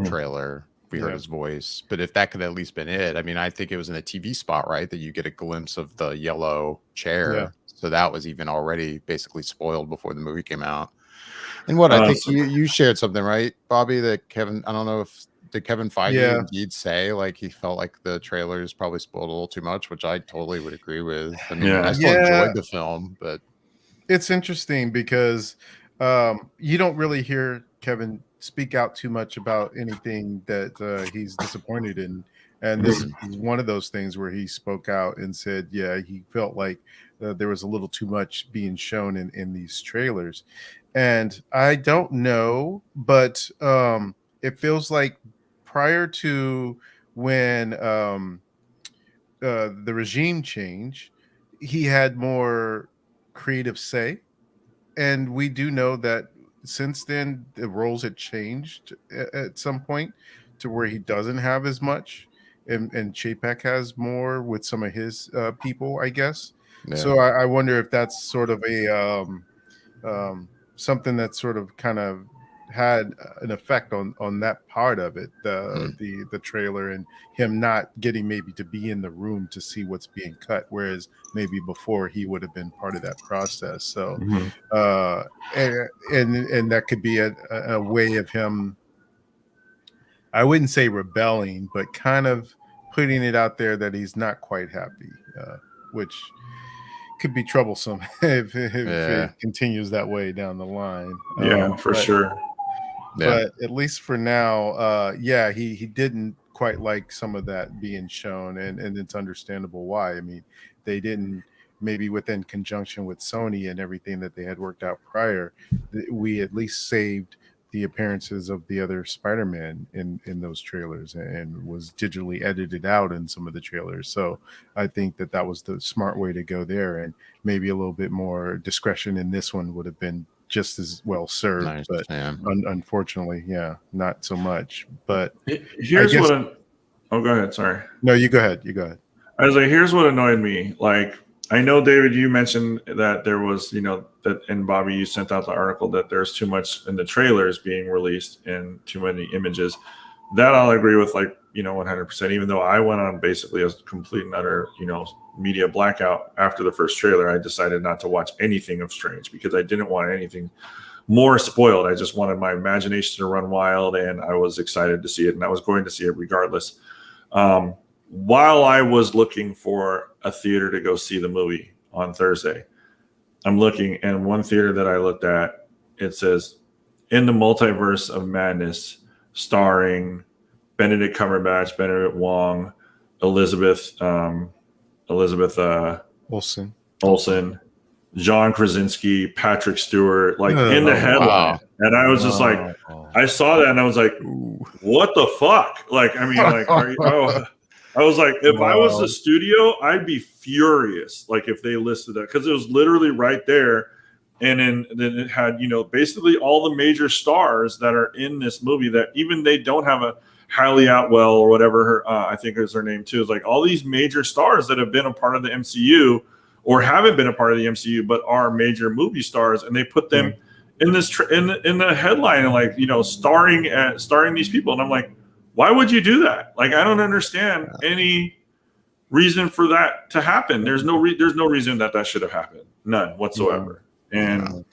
trailer. We heard his voice. But if that could at least been it, I mean, I think it was in a TV spot, right? That you get a glimpse of the yellow chair. Yeah. So that was even already basically spoiled before the movie came out. And I think you shared something, right, Bobby, that Kevin, I don't know if did Kevin Feige indeed say like he felt like the trailers probably spoiled a little too much, which I totally would agree with. I mean, I still enjoyed the film, but it's interesting because you don't really hear Kevin speak out too much about anything that he's disappointed in. And this is one of those things where he spoke out and said, he felt like there was a little too much being shown in these trailers. And I don't know, but it feels like prior to when the regime change, he had more creative say. And we do know that since then, the roles had changed at some point to where he doesn't have as much. And Chapek has more with some of his people, I guess. Yeah. So I wonder if that's sort of a something that sort of kind of had an effect on that part of it, the trailer, and him not getting maybe to be in the room to see what's being cut, whereas maybe before he would have been part of that process. So and that could be a way of him, I wouldn't say rebelling, but kind of putting it out there that he's not quite happy, which could be troublesome if it continues that way down the line. For sure. But at least for now, he didn't quite like some of that being shown, and it's understandable why. I mean, they didn't, maybe within conjunction with Sony and everything that they had worked out prior, we at least saved the appearances of the other Spider-Man in those trailers and was digitally edited out in some of the trailers. So I think that was the smart way to go there, and maybe a little bit more discretion in this one would have been just as well served. Nice, but unfortunately, not so much. But here's go ahead. Sorry. No, you go ahead. I was like, here's what annoyed me. Like, I know, David, you mentioned that there was, that, and Bobby, you sent out the article that there's too much in the trailers being released and too many images. That I'll agree with, 100%, even though I went on basically a complete and utter, media blackout after the first trailer. I decided not to watch anything of Strange because I didn't want anything more spoiled. I just wanted my imagination to run wild, and I was excited to see it, and I was going to see it regardless. While I was looking for a theater to go see the movie on Thursday, I'm looking, and one theater that I looked at, it says, "In the Multiverse of Madness," starring Benedict Cumberbatch, Benedict Wong, Elizabeth Olsen, John Krasinski, Patrick Stewart, in the headline. Wow. And I was just like, I saw that and I was like, what the fuck? I was like, if I was the studio, I'd be furious. Like, if they listed that, because it was literally right there. And then it had, basically all the major stars that are in this movie that even they don't have a Hailey Atwell or whatever her, I think is her name too. It's like all these major stars that have been a part of the MCU or haven't been a part of the MCU, but are major movie stars. And they put them in this, in the headline and starring these people. And I'm like, why would you do that? Like, I don't understand any reason for that to happen. There's no reason that should have happened. None whatsoever. And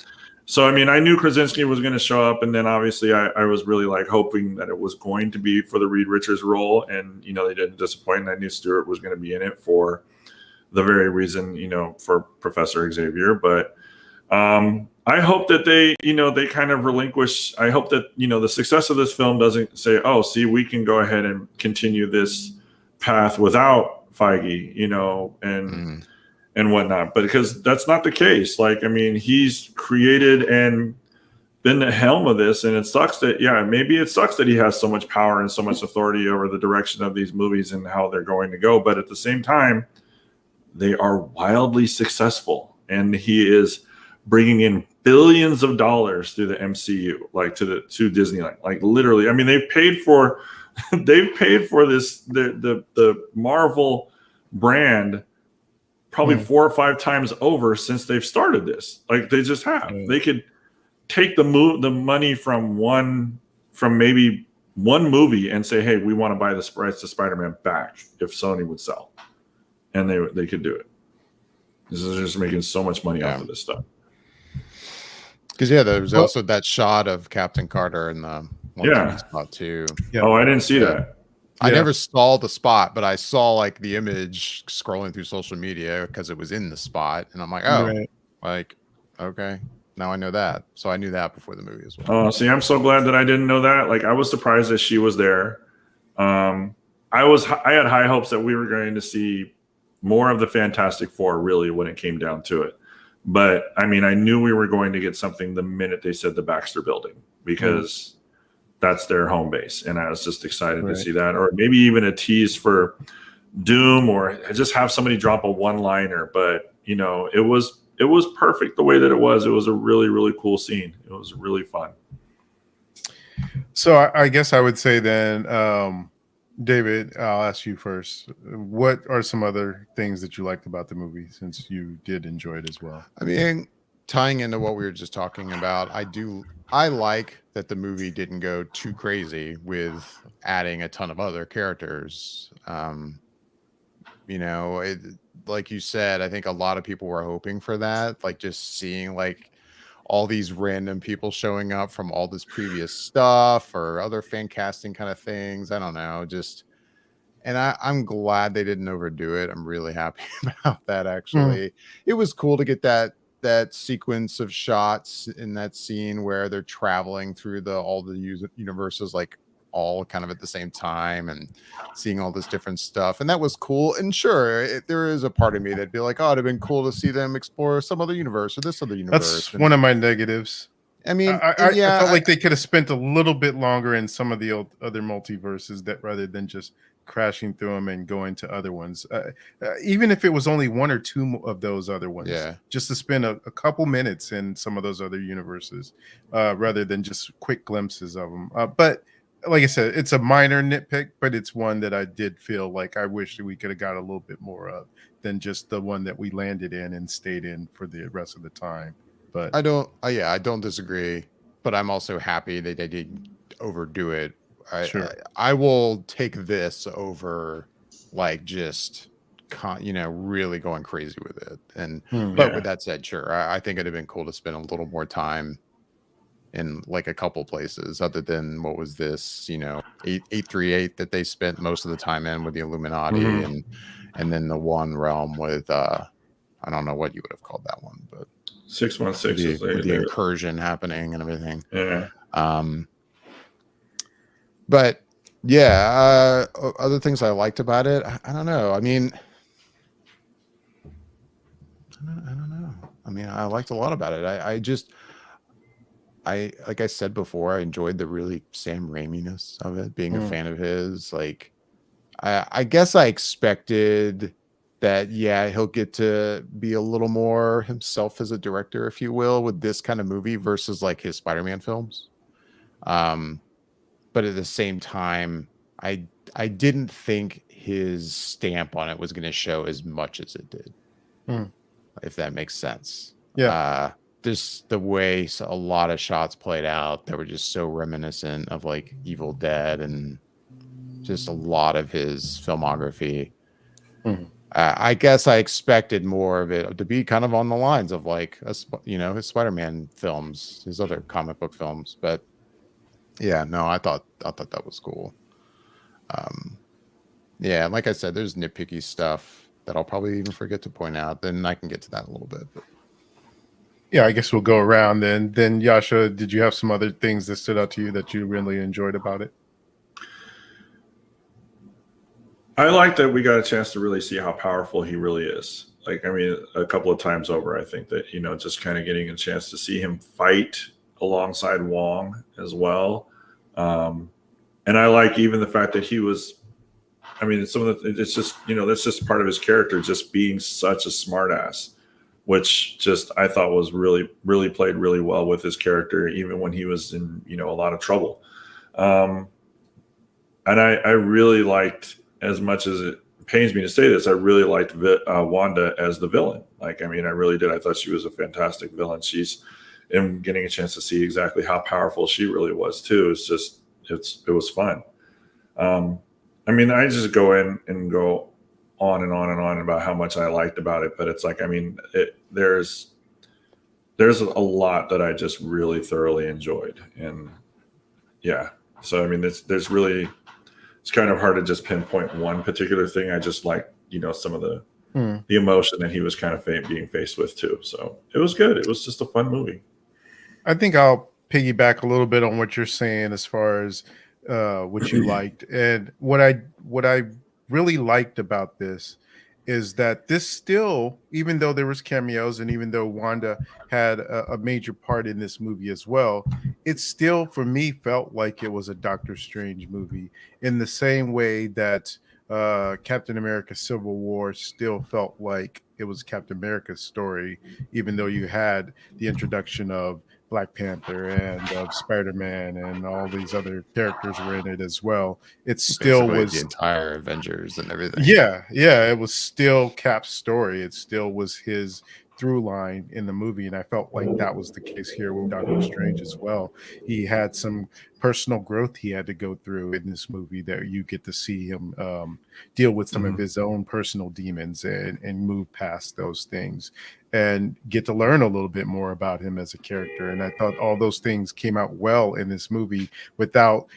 So, I mean, I knew Krasinski was going to show up, and then obviously I was really like hoping that it was going to be for the Reed Richards role, and they didn't disappoint. And I knew Stewart was going to be in it for the very reason, for Professor Xavier. But I hope that they kind of relinquish. I hope that the success of this film doesn't say, oh, see, we can go ahead and continue this path without Feige, and whatnot, but because that's not the case. Like, I mean, he's created and been the helm of this, and it sucks that maybe it sucks that he has so much power and so much authority over the direction of these movies and how they're going to go. But at the same time, they are wildly successful, and he is bringing in billions of dollars through the MCU, like to Disneyland. Like, literally, I mean, they've paid for this the Marvel brand probably 4 or 5 times over since they've started this. Like, they just have. They could take the money from maybe one movie and say, hey, we want to buy the rights to Spider-Man back if Sony would sell, and they could do it. This is just making so much money off of this stuff. Because there was also that shot of Captain Carter in the spot too. Yeah. Oh, I didn't see that. I never saw the spot, but I saw like the image scrolling through social media because it was in the spot, and I'm like, like, okay, now I know that. So I knew that before the movie as well. Oh, see, I'm so glad that I didn't know that. Like, I was surprised that she was there. I had high hopes that we were going to see more of the Fantastic Four, really, when it came down to it. But I mean, I knew we were going to get something the minute they said the Baxter Building, because that's their home base, and I was just excited to see that, or maybe even a tease for Doom, or just have somebody drop a one-liner. But it was perfect the way that it was. It was a really, really cool scene. It was really fun. So I guess I would say then, David, I'll ask you first. What are some other things that you liked about the movie, since you did enjoy it as well? I mean, tying into what we were just talking about, I like that the movie didn't go too crazy with adding a ton of other characters. Like you said, I think a lot of people were hoping for that, like just seeing like all these random people showing up from all this previous stuff or other fan casting kind of things. I don't know, and I'm glad they didn't overdo it. I'm really happy about that. Actually, it was cool to get that sequence of shots in that scene where they're traveling through all the universes, like all kind of at the same time, and seeing all this different stuff. And that was cool. And sure, there is a part of me that'd be like, oh, it'd have been cool to see them explore some other universe or this other universe. That's one of my negatives. I mean, I felt like they could have spent a little bit longer in some of the other multiverses, that rather than just crashing through them and going to other ones. Even if it was only 1 or 2 of those other ones, just to spend a couple minutes in some of those other universes, rather than just quick glimpses of them. But like I said, it's a minor nitpick, but it's one that I did feel like I wish that we could have got a little bit more of than just the one that we landed in and stayed in for the rest of the time. But I don't disagree, but I'm also happy that they didn't overdo it. I will take this over like just really going crazy with it. And but with that said, sure, I think it'd have been cool to spend a little more time in like a couple places other than what was this 838 that they spent most of the time in with the Illuminati, and then the one realm with I don't know what you would have called that one, but 616 with the incursion happening and everything. But other things I liked about it, I don't know. I mean, I don't know. I mean, I liked a lot about it. I like I said before, I enjoyed the really Sam Raimi-ness of it, being a fan of his. Like, I guess I expected that, he'll get to be a little more himself as a director, if you will, with this kind of movie versus like his Spider-Man films. But at the same time, I didn't think his stamp on it was going to show as much as it did, if that makes sense. Just the way a lot of shots played out that were just so reminiscent of like Evil Dead and just a lot of his filmography. I guess I expected more of it to be kind of on the lines of like his Spider-Man films, his other comic book films. But yeah, no, I thought that was cool. Um, yeah, like I said, there's nitpicky stuff that I'll probably even forget to point out. Then I can get to that a little bit. But Yeah, I guess we'll go around then. Then Yasha, did you have some other things that stood out to you that you really enjoyed about it? I like that we got a chance to really see how powerful he really is. Like, I mean, a couple of times over, I think that, just kind of getting a chance to see him fight alongside Wong as well. And I like even the fact that he was, I mean, it's just, that's just part of his character, just being such a smartass, which just I thought was really, really played really well with his character, even when he was in, a lot of trouble. And I really liked, as much as it pains me to say this, I really liked Wanda as the villain. Like, I mean, I really did. I thought she was a fantastic villain. And getting a chance to see exactly how powerful she really was too. It was fun. I mean, I just go in and go on and on and on about how much I liked about it, but it's like, I mean, there's a lot that I just really thoroughly enjoyed, and yeah. So I mean, it's kind of hard to just pinpoint one particular thing. I just like, some of the emotion that he was kind of being faced with too. So it was good. It was just a fun movie. I think I'll piggyback a little bit on what you're saying as far as what you liked, and what I really liked about this is that this still, even though there was cameos and even though Wanda had a major part in this movie as well, it still for me felt like it was a Doctor Strange movie in the same way that Captain America Civil War still felt like it was Captain America's story, even though you had the introduction of Black Panther and of Spider-Man and all these other characters were in it as well. It still basically the was, entire Avengers and everything. yeah, it was still Cap's story. It still was his through line in the movie, and I felt like that was the case here with Doctor Strange as well. He had some personal growth he had to go through in this movie that you get to see him deal with some of his own personal demons and move past those things and get to learn a little bit more about him as a character. And I thought all those things came out well in this movie without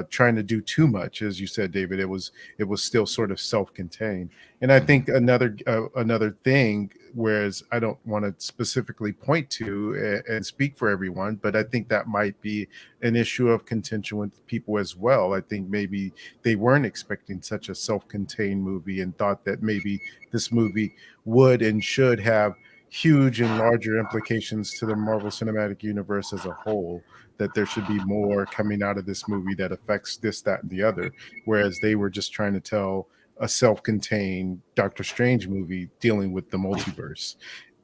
trying to do too much. As you said, David, it was still sort of self-contained. And I think another thing, whereas I don't want to specifically point to and speak for everyone, but I think that might be an issue of contention with people as well. I think maybe they weren't expecting such a self-contained movie and thought that maybe this movie would and should have huge and larger implications to the Marvel Cinematic Universe as a whole, that there should be more coming out of this movie that affects this, that, and the other, whereas they were just trying to tell a self-contained Doctor Strange movie dealing with the multiverse.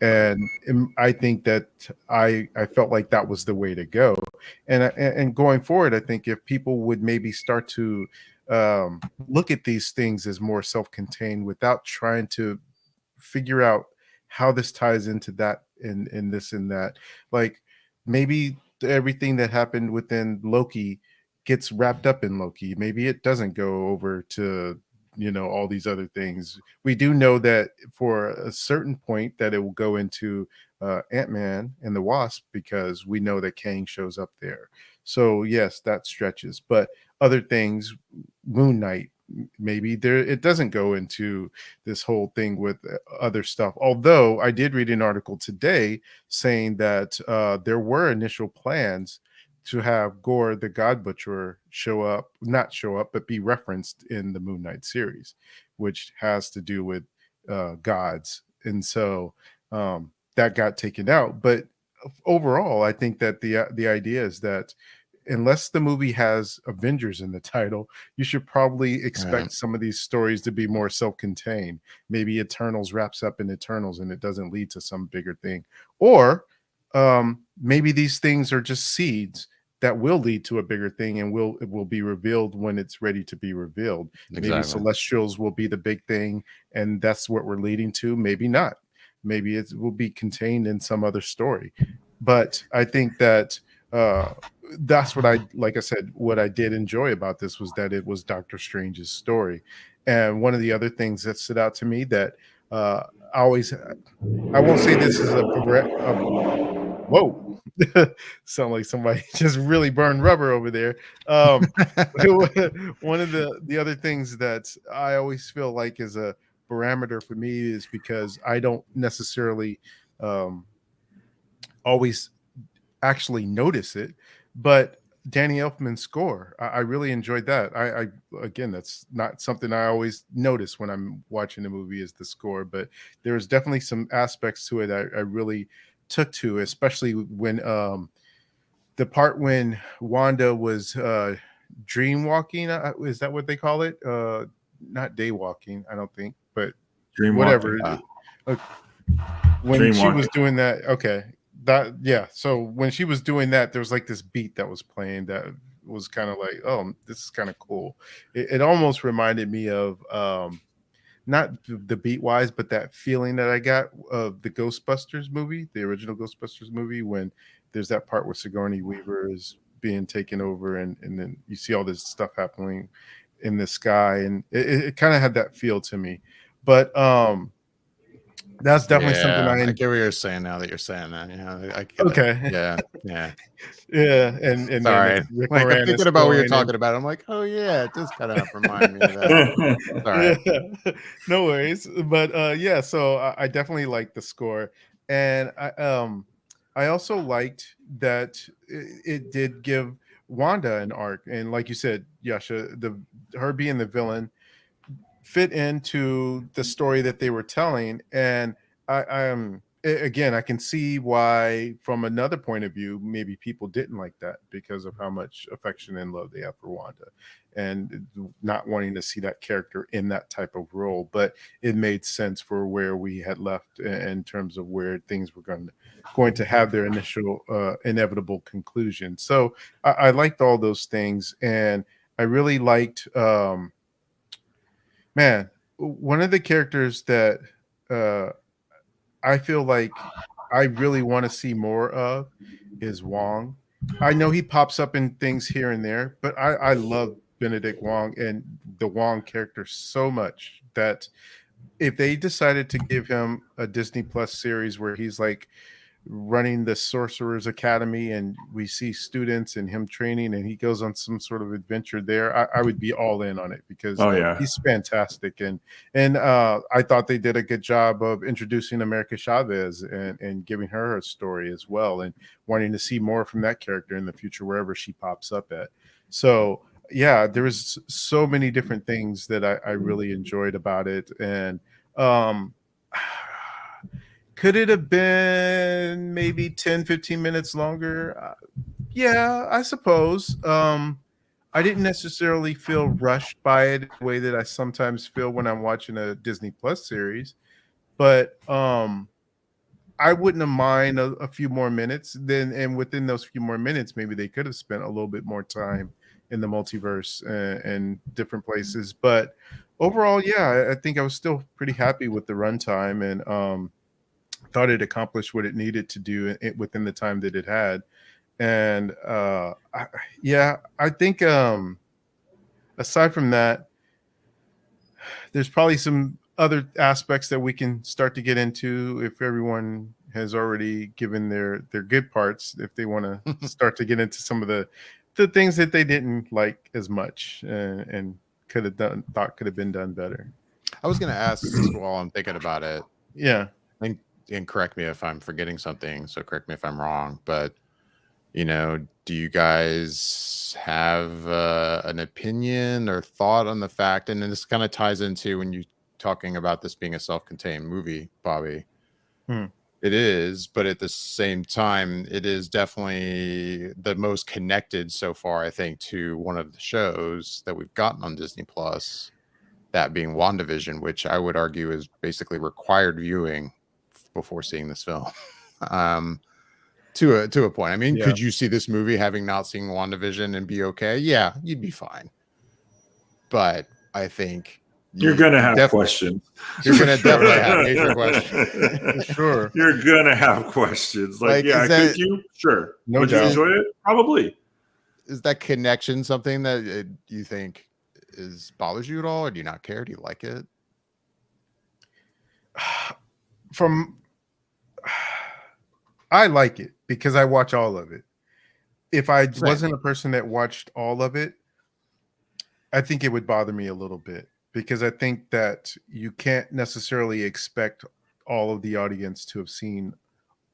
And I think that I felt like that was the way to go. And going forward, I think if people would maybe start to look at these things as more self-contained without trying to figure out how this ties into that and this and that, like maybe everything that happened within Loki gets wrapped up in Loki. Maybe it doesn't go over to all these other things. We do know that for a certain point that it will go into Ant-Man and the Wasp, because we know that Kang shows up there. So yes, that stretches. But other things, Moon Knight, maybe there it doesn't go into this whole thing with other stuff. Although I did read an article today saying that there were initial plans to have Gore the God Butcher not show up, but be referenced in the Moon Knight series, which has to do with gods. And so that got taken out. But overall, I think that the idea is that unless the movie has Avengers in the title, you should probably expect some of these stories to be more self-contained. Maybe Eternals wraps up in Eternals and it doesn't lead to some bigger thing. Or maybe these things are just seeds that will lead to a bigger thing and it will be revealed when it's ready to be revealed. Exactly. Maybe Celestials will be the big thing and that's what we're leading to. Maybe not. Maybe it will be contained in some other story. But I think that that's what like I said, what I did enjoy about this was that it was Doctor Strange's story. And one of the other things that stood out to me that I won't say this is whoa, sound like somebody just really burned rubber over there. One of the other things that I always feel like is a parameter for me is because I don't necessarily always actually notice it, but Danny Elfman's score, I really enjoyed that. I again, that's not something I always notice when I'm watching a movie is the score, but there's definitely some aspects to it I really took to, especially when the part when Wanda was dream walking. Is that what they call it? Not day walking, I don't think, but Dream whatever. walking. When Dream she was walking. doing that, okay, that yeah. So when she was doing that, there was like this beat that was playing that was kind of like, oh, this is kind of cool. It almost reminded me of not the beat wise, but that feeling that I got of the Ghostbusters movie, the original Ghostbusters movie, when there's that part where Sigourney Weaver is being taken over, and then you see all this stuff happening in the sky, and it kind of had that feel to me. But that's definitely something Yeah, I I get what you're saying now that you're saying that. Yeah, I get that. okay. Yeah, yeah. Yeah, and then Sorry. it's Rick Like I'm Moranis thinking about what you're going and talking about. I'm like, oh yeah, it does kind of remind me of that. Sorry. yeah, no worries. But yeah, so I definitely like the score, and I also liked that it did give Wanda an arc, and like you said, Yasha, her being the villain fit into the story that they were telling, and I am again, I can see why from another point of view maybe people didn't like that because of how much affection and love they have for Wanda, and not wanting to see that character in that type of role. But it made sense for where we had left in terms of where things were going to have their initial inevitable conclusion. So I liked all those things, and I really liked man, one of the characters that uh, I feel like I really want to see more of is Wong. I know he pops up in things here and there, but I love Benedict Wong and the Wong character so much that if they decided to give him a Disney Plus series where he's like running the Sorcerer's Academy and we see students and him training and he goes on some sort of adventure there, I would be all in on it because Oh yeah. he's fantastic. And I thought they did a good job of introducing America Chavez and giving her a story as well, and wanting to see more from that character in the future wherever she pops up at. So yeah, there was so many different things that I really enjoyed about it. And um could it have been maybe 10, 15 minutes longer? Yeah, I suppose. I didn't necessarily feel rushed by it the way that I sometimes feel when I'm watching a Disney Plus series, but I wouldn't have mind a few more minutes. Then, and within those few more minutes, maybe they could have spent a little bit more time in the multiverse and different places. But overall, yeah, I think I was still pretty happy with the runtime, and thought it accomplished what it needed to do within the time that it had. And yeah, I think aside from that, there's probably some other aspects that we can start to get into if everyone has already given their good parts, if they want to start to get into some of the things that they didn't like as much and could have been done better. I was gonna ask while I'm thinking about it. Yeah. And correct me if I'm forgetting something, so correct me if I'm wrong, but do you guys have an opinion or thought on the fact, and then this kind of ties into when you talking about this being a self-contained movie, Bobby. It is, but at the same time, it is definitely the most connected so far, I think, to one of the shows that we've gotten on Disney Plus, that being WandaVision, which I would argue is basically required viewing before seeing this film. To a point. I mean, Yeah. could you see this movie having not seen WandaVision and be okay? Yeah, you'd be fine. But I think you're gonna have questions. You're gonna definitely have major questions. Sure. You're gonna have questions. Like yeah, could you? Sure. No Would you doubt. enjoy it? Probably. Is that connection something that you think bothers you at all, or do you not care? Do you like it? From I like it because I watch all of it. If I wasn't a person that watched all of it, I think it would bother me a little bit, because I think that you can't necessarily expect all of the audience to have seen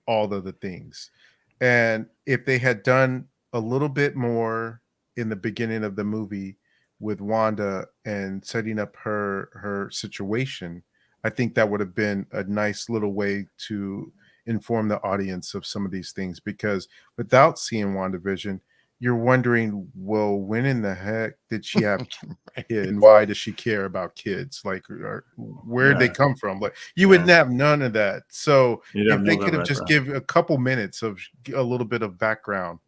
all of the things. And if they had done a little bit more in the beginning of the movie with Wanda and setting up her situation, I think that would have been a nice little way to inform the audience of some of these things, because without seeing WandaVision, you're wondering, well, when in the heck did she have kids, and why does she care about kids? Like, where did they come from? Like, you would have none of that. So if they could have just give a couple minutes of a little bit of background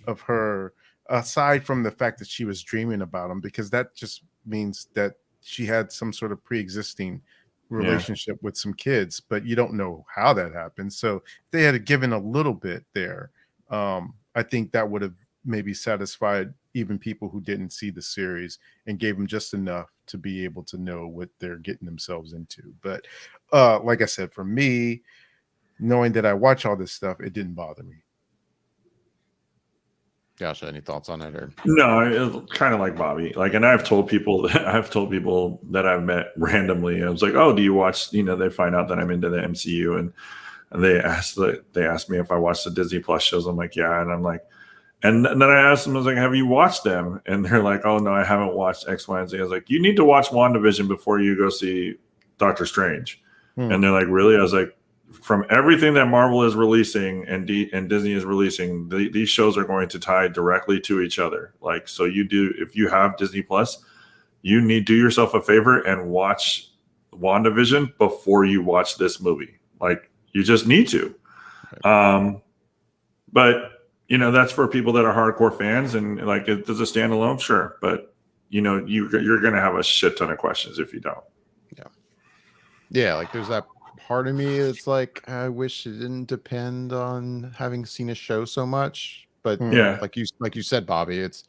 of her, aside from the fact that she was dreaming about him, because that just means that she had some sort of pre-existing relationship with some kids, but you don't know how that happened. So if they had given a little bit there, I think that would have maybe satisfied even people who didn't see the series, and gave them just enough to be able to know what they're getting themselves into. But like I said, for me, knowing that I watch all this stuff, it didn't bother me. Gotcha. Any thoughts on it? Or no, it's kind of like Bobby. Like, and I've told people that I've met randomly. I was like, "Oh, do you watch?" You know, they find out that I'm into the MCU, and they asked me if I watched the Disney Plus shows. I'm like, "Yeah," and I'm like, and then I asked them, I was like, "Have you watched them?" And they're like, "Oh no, I haven't watched X, Y, and Z." I was like, "You need to watch WandaVision before you go see Doctor Strange." And they're like, "Really?" I was like, from everything that Marvel is releasing and Disney is releasing, these shows are going to tie directly to each other. Like, so if you have Disney Plus, you need to do yourself a favor and watch WandaVision before you watch this movie. Like, you just need to. But you know, that's for people that are hardcore fans, and like, it does a standalone, sure, but you know, you're going to have a shit ton of questions if you don't. Yeah, like there's that part of me that's like, I wish it didn't depend on having seen a show so much. But like you said, Bobby, it's,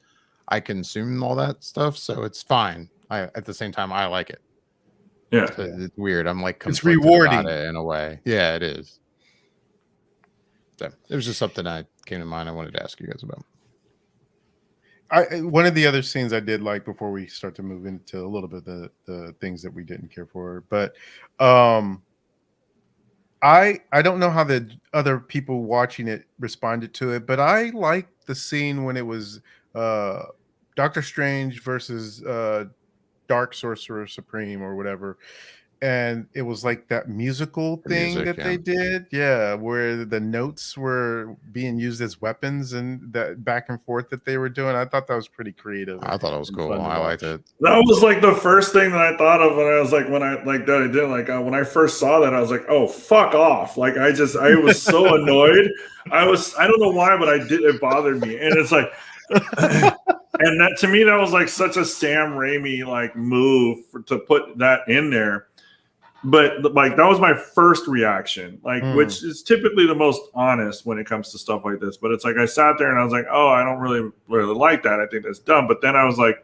I consume all that stuff, so it's fine. At the same time, I like it. Yeah, so it's weird. I'm like, it's rewarding about it in a way. Yeah, it is. So it was just something that came to mind. I wanted to ask you guys about. One of the other scenes I did like, before we start to move into a little bit of the things that we didn't care for, but I don't know how the other people watching it responded to it, but I liked the scene when it was Doctor Strange versus Dark Sorcerer Supreme or whatever. And it was like that musical thing that they did. Yeah, where the notes were being used as weapons, and that back and forth that they were doing. I thought that was pretty creative. I thought it was cool. I liked it. That was like the first thing that I thought of when I was like, when I when I first saw that, I was like, oh, fuck off. Like, I was so annoyed. I don't know why, but it bothered me. And it's like, and that, to me, that was like such a Sam Raimi like move to put that in there. But like, that was my first reaction, like, which is typically the most honest when it comes to stuff like this. But it's like, I sat there and I was like, oh, I don't really like that. I think that's dumb. But then I was like,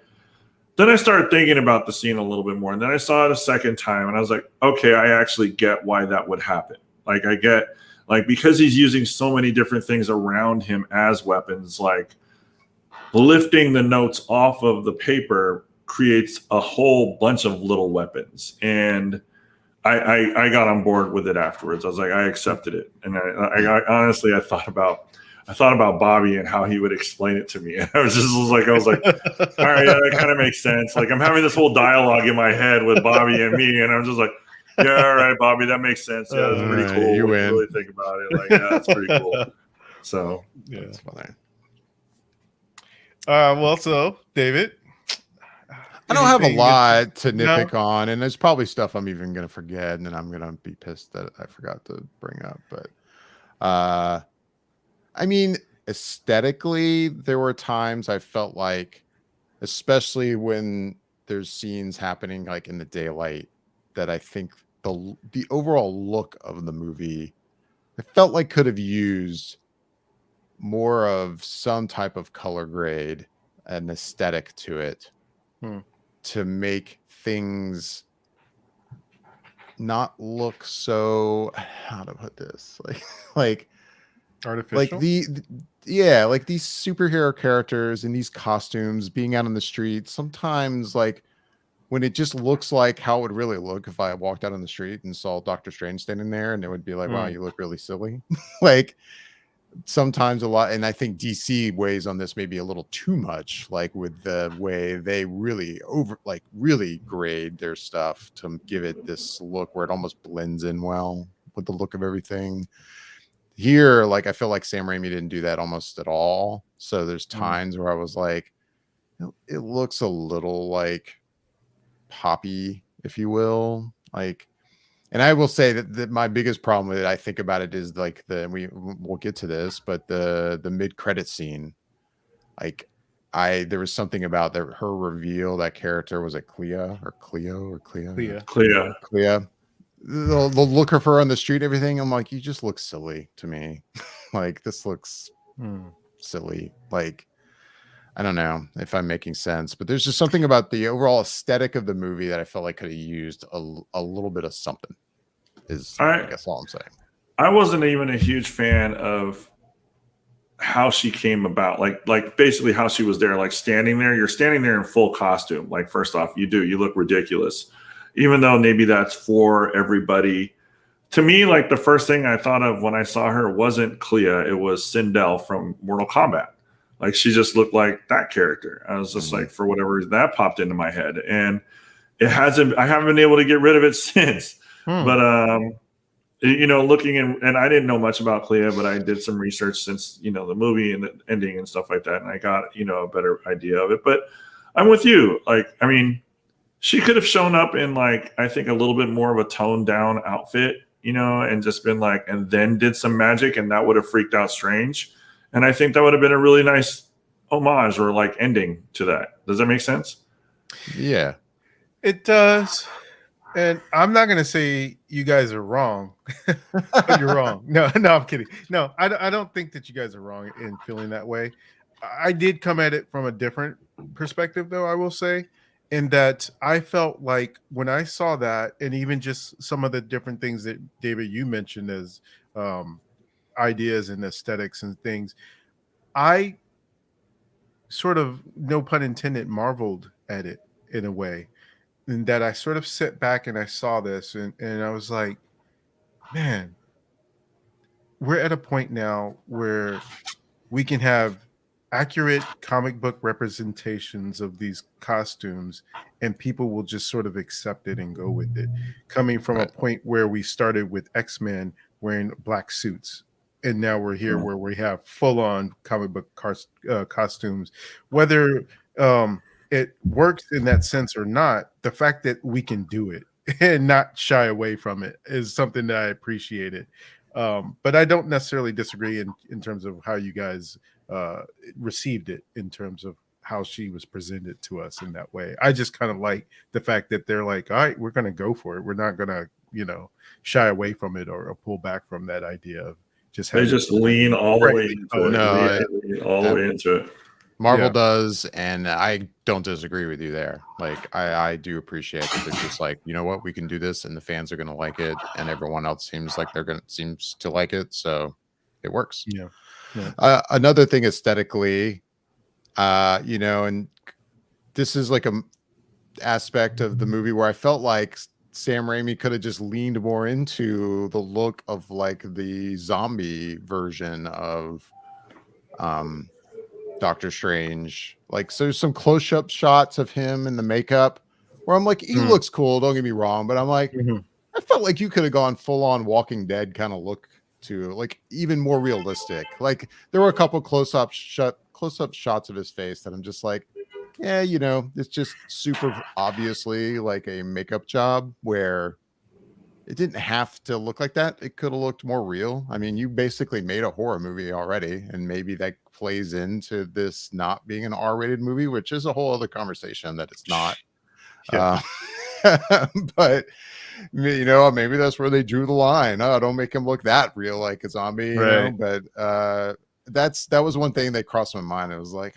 then I started thinking about the scene a little bit more. And then I saw it a second time and I was like, okay, I actually get why that would happen. Like, I get, like, because he's using so many different things around him as weapons, like lifting the notes off of the paper creates a whole bunch of little weapons. And I got on board with it afterwards. I was like, I accepted it, and I honestly, I thought about Bobby and how he would explain it to me, and I was like, all right, yeah, that kind of makes sense. Like, I'm having this whole dialogue in my head with Bobby and me, and I'm just like, yeah, all right, Bobby, that makes sense. Yeah, that's pretty cool. You win. Really think about it, like, yeah, that's pretty cool. So yeah, that's funny. Well, so David. I don't have a lot to nitpick on, and there's probably stuff I'm even going to forget, and then I'm going to be pissed that I forgot to bring up. But I mean, aesthetically, there were times I felt like, especially when there's scenes happening like in the daylight, that I think the overall look of the movie, I felt like could have used more of some type of color grade and aesthetic to it. to make things not look so, how to put this, like Artificial. Yeah, like these superhero characters in these costumes being out on the street, sometimes like when it just looks like how it would really look if I walked out on the street and saw Doctor Strange standing there, and it would be like, wow, you look really silly. Like sometimes a lot, and I think DC weighs on this maybe a little too much, like with the way they really really grade their stuff to give it this look where it almost blends in well with the look of everything. Here, like I feel like Sam Raimi didn't do that almost at all. So there's times where I was like, it looks a little like poppy, if you will. Like, and I will say that my biggest problem with it, I think about it, is like we'll get to this, but the mid-credit scene, like there was something about her reveal, that character, was it Clea. The look of her on the street, everything, I'm like, you just look silly to me. Like this looks silly. Like, I don't know if I'm making sense, but there's just something about the overall aesthetic of the movie that I felt like could have used a little bit of something. I guess all I'm saying. I wasn't even a huge fan of how she came about, like basically how she was there, like standing there. You're standing there in full costume. Like, first off, you look ridiculous, even though maybe that's for everybody. To me, like the first thing I thought of when I saw her wasn't Clea, it was Sindel from Mortal Kombat. Like, she just looked like that character. I was just like, for whatever reason, that popped into my head, and I haven't been able to get rid of it since. But looking and I didn't know much about Clea, but I did some research since the movie and the ending and stuff like that, and I got a better idea of it. But I'm with you. Like, I mean, she could have shown up in, like, I think a little bit more of a toned down outfit, and just been like, and then did some magic, and that would have freaked out Strange. And I think that would have been a really nice homage or like ending to that. Does that make sense? Yeah, it does. And I'm not going to say you guys are wrong. You're wrong. No, I'm kidding. No, I don't think that you guys are wrong in feeling that way. I did come at it from a different perspective, though, I will say, in that I felt like when I saw that, and even just some of the different things that, David, you mentioned as ideas and aesthetics and things, I sort of, no pun intended, marveled at it in a way. And that I sort of sit back and I saw this and I was like, man, we're at a point now where we can have accurate comic book representations of these costumes and people will just sort of accept it and go with it. Coming from a point where we started with X-Men wearing black suits, and now we're here where we have full-on comic book costumes. Whether it works in that sense or not, the fact that we can do it and not shy away from it is something that I appreciated. But I don't necessarily disagree in terms of how you guys received it, in terms of how she was presented to us in that way. I just kind of like the fact that they're like, all right, we're going to go for it. We're not going to, shy away from it or pull back from that idea of just they just lean all the way into it. No, lean all the way into it. Marvel does, and I don't disagree with you there. Like, I do appreciate that they're just like, you know what, we can do this, and the fans are going to like it, and everyone else seems to like it, so it works. Yeah. Another thing aesthetically, and this is like a aspect of the movie where I felt like Sam Raimi could have just leaned more into the look of like the zombie version of Doctor Strange. Like, so there's some close-up shots of him in the makeup where I'm like, he looks cool, don't get me wrong, but I'm like, I felt like you could have gone full-on Walking Dead kind of look to, like, even more realistic. Like, there were a couple close-up shots of his face that I'm just like, yeah, it's just super obviously like a makeup job where it didn't have to look like that. It could have looked more real. I mean, you basically made a horror movie already, and maybe that plays into this not being an R-rated movie, which is a whole other conversation that it's not. But maybe that's where they drew the line. Oh, don't make him look that real like a zombie. But that was one thing that crossed my mind. It was like,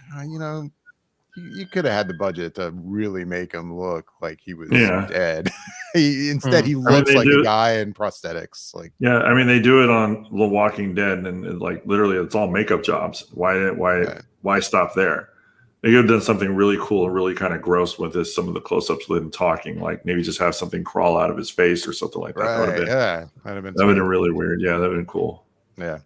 you could have had the budget to really make him look like he was Yeah. dead. Instead, he I mean, looks they like do a it. guy in prosthetics. Like, Yeah, I mean, they do it on The Walking Dead, and like literally, it's all makeup jobs. right. Why stop there? They could have done something really cool and really kind of gross with this. Some of the close-ups with him talking, like maybe just have something crawl out of his face or something like that. That would have been Yeah, that'd have been that would have been sweet. really weird. Yeah, that would have been cool. Yeah.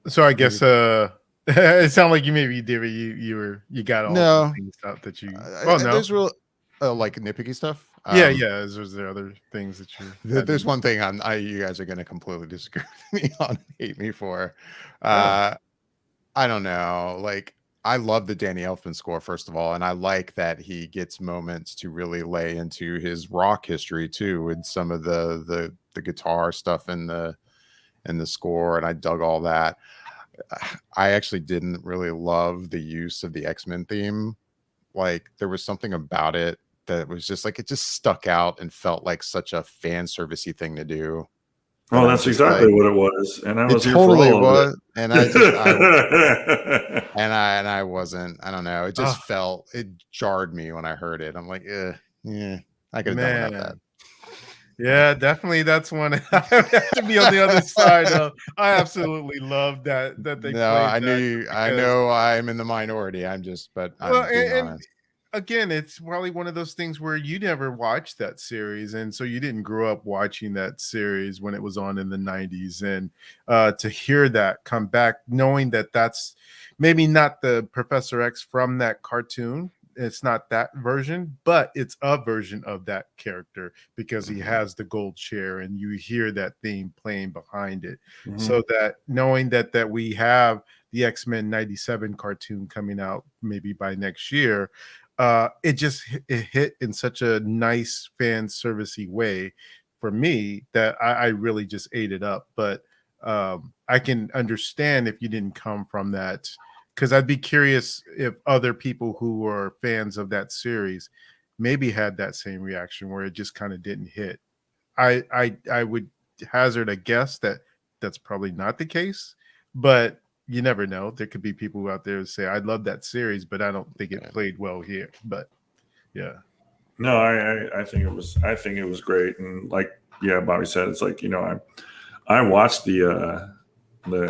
So I guess it sounded like you maybe did it. You got all No. the things out that you. Oh no, There's real like nitpicky stuff. yeah. Was there other things that you? There's one thing you guys are going to completely disagree with me on, and hate me for. Oh. I don't know. Like, I love the Danny Elfman score, first of all, and I like that he gets moments to really lay into his rock history too, with some of the guitar stuff in the score, and I dug all that. I actually didn't really love the use of the X-Men theme. Like, there was something about it that was just like, it just stuck out and felt like such a fan servicey thing to do. Oh, And that's exactly what it was, and I was here totally for all of it. and I wasn't. I don't know. It just felt, it jarred me when I heard it. I'm like, yeah, I could have done without that. Yeah, definitely. That's one I have to be on the other side of. I absolutely love that they. No, I knew you. I know I'm in the minority. I'm just, but I'm being honest. Again, it's probably one of those things where you never watched that series, and so you didn't grow up watching that series when it was on in the 90s. And to hear that come back, knowing that that's maybe not the Professor X from that cartoon, it's not that version, but it's a version of that character because he has the gold chair, and you hear that theme playing behind it. Mhm. So that knowing that we have the X-Men 97 cartoon coming out maybe by next year, it hit in such a nice fan servicey way for me that I really just ate it up. But I can understand if you didn't come from that, because I'd be curious if other people who are fans of that series maybe had that same reaction where it just kind of didn't hit. I would hazard a guess that that's probably not the case, but you never know. There could be people out there who say, I love that series, but I don't think it played well here. But yeah. No, I think it was great. And like, yeah, Bobby said, it's like, I watched the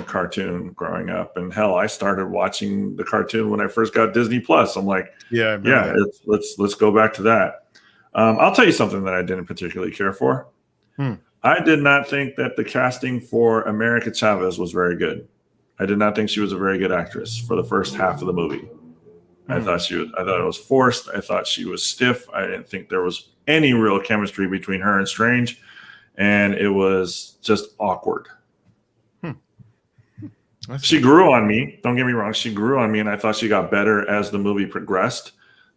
cartoon growing up, and hell, I started watching the cartoon when I first got Disney Plus. I'm like, let's go back to that. I'll tell you something that I didn't particularly care for. I did not think that the casting for America Chavez was very good. I did not think she was a very good actress for the first half of the movie. I thought it was forced. I thought she was stiff. I didn't think there was any real chemistry between her and Strange, and it was just awkward. She grew on me. Don't get me wrong. She grew on me, and I thought she got better as the movie progressed.